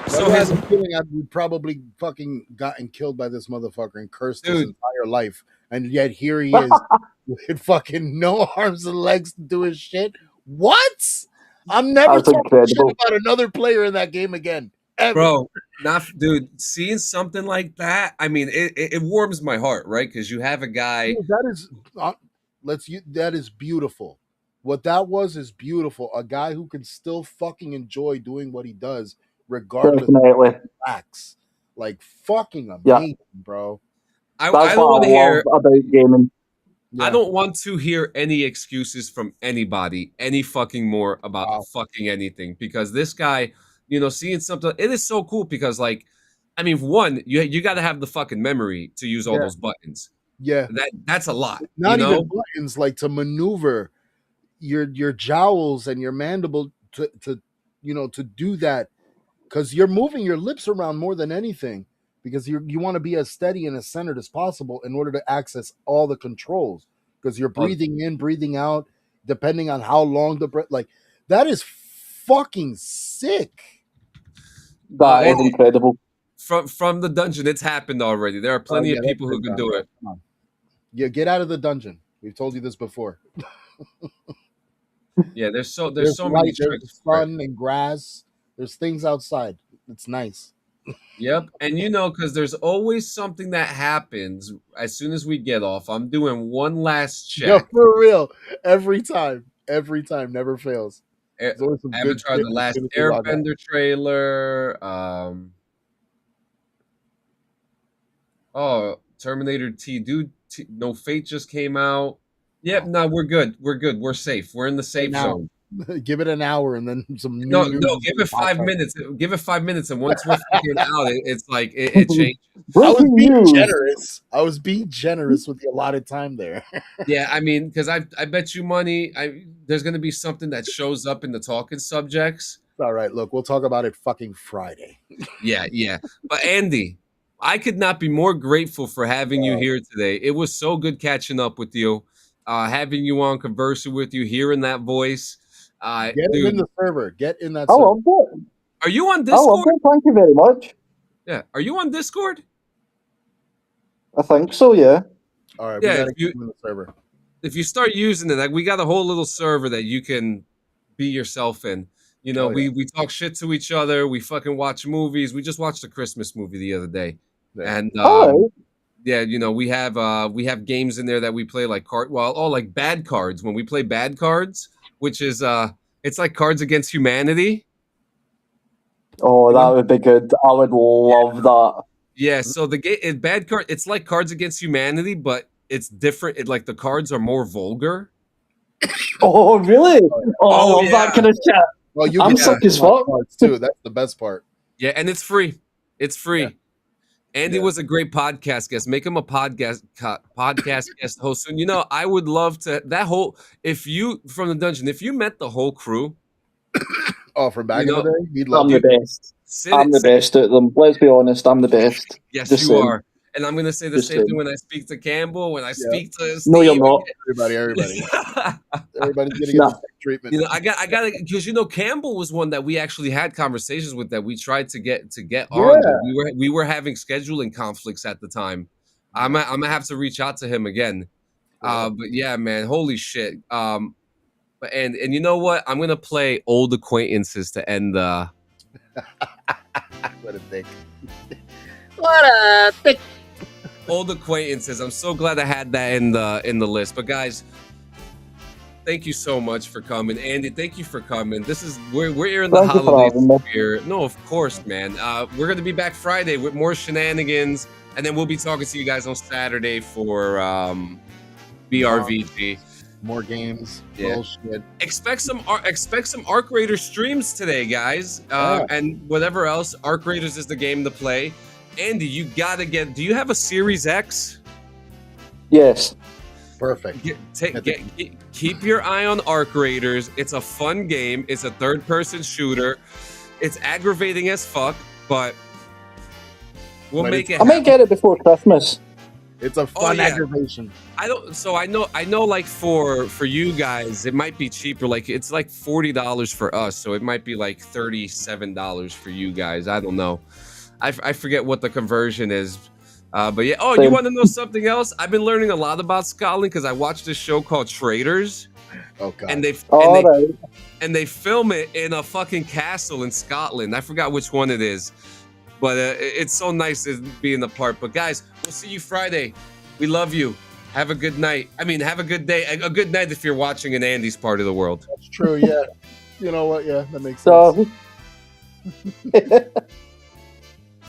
So has a feeling I'd probably fucking gotten killed by this motherfucker and cursed his entire life, and yet here he is with fucking no arms and legs to do his shit. What? I'm never talking shit about another player in that game again. Ever. Bro, dude, seeing something like that, I mean, it warms my heart, right? Because you have a guy... That is, that is beautiful. What that was is beautiful. A guy who can still fucking enjoy doing what he does, regardless of facts. Like, fucking amazing, bro. I don't want to hear about gaming. I don't want to hear any excuses from anybody, any fucking more about fucking anything. Because this guy, you know, seeing something, it is so cool because, like, I mean, one, you got to have the fucking memory to use all those buttons. Yeah. That's a lot. Not you know? even buttons, like to maneuver your jowls and your mandible to you know, to do that, because you're moving your lips around more than anything, because you want to be as steady and as centered as possible in order to access all the controls, because you're breathing in, breathing out, depending on how long the breath. Like, that is fucking sick. That is incredible. From the dungeon, it's happened already. There are plenty of people who can do it. Yeah, get out of the dungeon. We've told you this before. Yeah, there's so light, many there's tricks. sun and grass. There's things outside. It's nice. Yep, and you know, because there's always something that happens as soon as we get off. I'm doing one last check. Yo, for real. Every time, never fails. Avatar: The Last Airbender trailer. Terminator T. Dude, No Fate just came out. Yep, no, we're good. We're good. We're safe. We're in the safe zone. Give it an hour and then some. No, give it 5 minutes. Give it 5 minutes, and once we're fucking out, it's like it changes. I was being generous with the allotted time there. Yeah, I mean, because I bet you money, there's gonna be something that shows up in the talking subjects. All right, look, we'll talk about it fucking Friday. Yeah. But Andy, I could not be more grateful for having you here today. It was so good catching up with you, having you on, conversing with you, hearing that voice. Get in the server. Get in that I server. love it. Are you on Discord? Thank you very much. Yeah. Are you on Discord? I think so, yeah. All right, Yeah, we gotta get in the server. If you start using it, like we got a whole little server that you can be yourself in. You know, we talk shit to each other. We fucking watch movies. We just watched a Christmas movie the other day. And Yeah, you know, we have games in there that we play like like bad cards. When we play bad cards, which is it's like Cards Against Humanity. Oh, that would be good. I would love that. Yeah, so the game bad card. It's like Cards Against Humanity, but it's different. Like the cards are more vulgar. Oh, really? Oh, I love that kind of chat. Well, you I'm can suck as fuck. cards too. That's the best part. Yeah, and it's free. It's free. Yeah. Andy was a great podcast guest. Make him a podcast guest host soon. You know, I would love to if you from the dungeon, if you met the whole crew. Oh, from back in the day, he'd I'm the best. I'm the best at them. Let's be honest. I'm the best. Yes, Just you saying. are. And I'm gonna say the Just same saying. thing when I speak to Campbell, when I speak to Steve. No, you're not. Everybody's getting Nah. the same treatment. You know, I got because you know Campbell was one that we actually had conversations with that we tried to get on. But we were having scheduling conflicts at the time. I'm gonna have to reach out to him again. But yeah, man, holy shit. But and you know what? I'm gonna play Old Acquaintances to end the. What a dick. What a dick. Old Acquaintances. I'm so glad I had that in the list. But guys, thank you so much for coming. Andy, thank you for coming. We're here in the holiday spirit. No, of course, man. We're gonna be back Friday with more shenanigans, and then we'll be talking to you guys on Saturday for BRVG. More games. Yeah. Bullshit. Expect some Arc Raiders streams today, guys. And whatever else. Arc Raiders is the game to play. Andy, you gotta get. Do you have a Series X? Yes. Perfect. Keep your eye on Arc Raiders. It's a fun game. It's a third-person shooter. It's aggravating as fuck, but we'll make it. I might get it before Christmas. It's a fun aggravation. I know. Like for you guys, it might be cheaper. Like it's like $40 for us, so it might be like $37 for you guys. I don't know. I forget what the conversion is. But yeah. Oh, you want to know something else? I've been learning a lot about Scotland because I watched this show called Traders. Oh god. And they film it in a fucking castle in Scotland. I forgot which one it is. But it's so nice to be in the part. But guys, we'll see you Friday. We love you. Have a good night. I mean, have a good day. A good night if you're watching in Andy's part of the world. That's true, yeah. You know what? Yeah, that makes sense.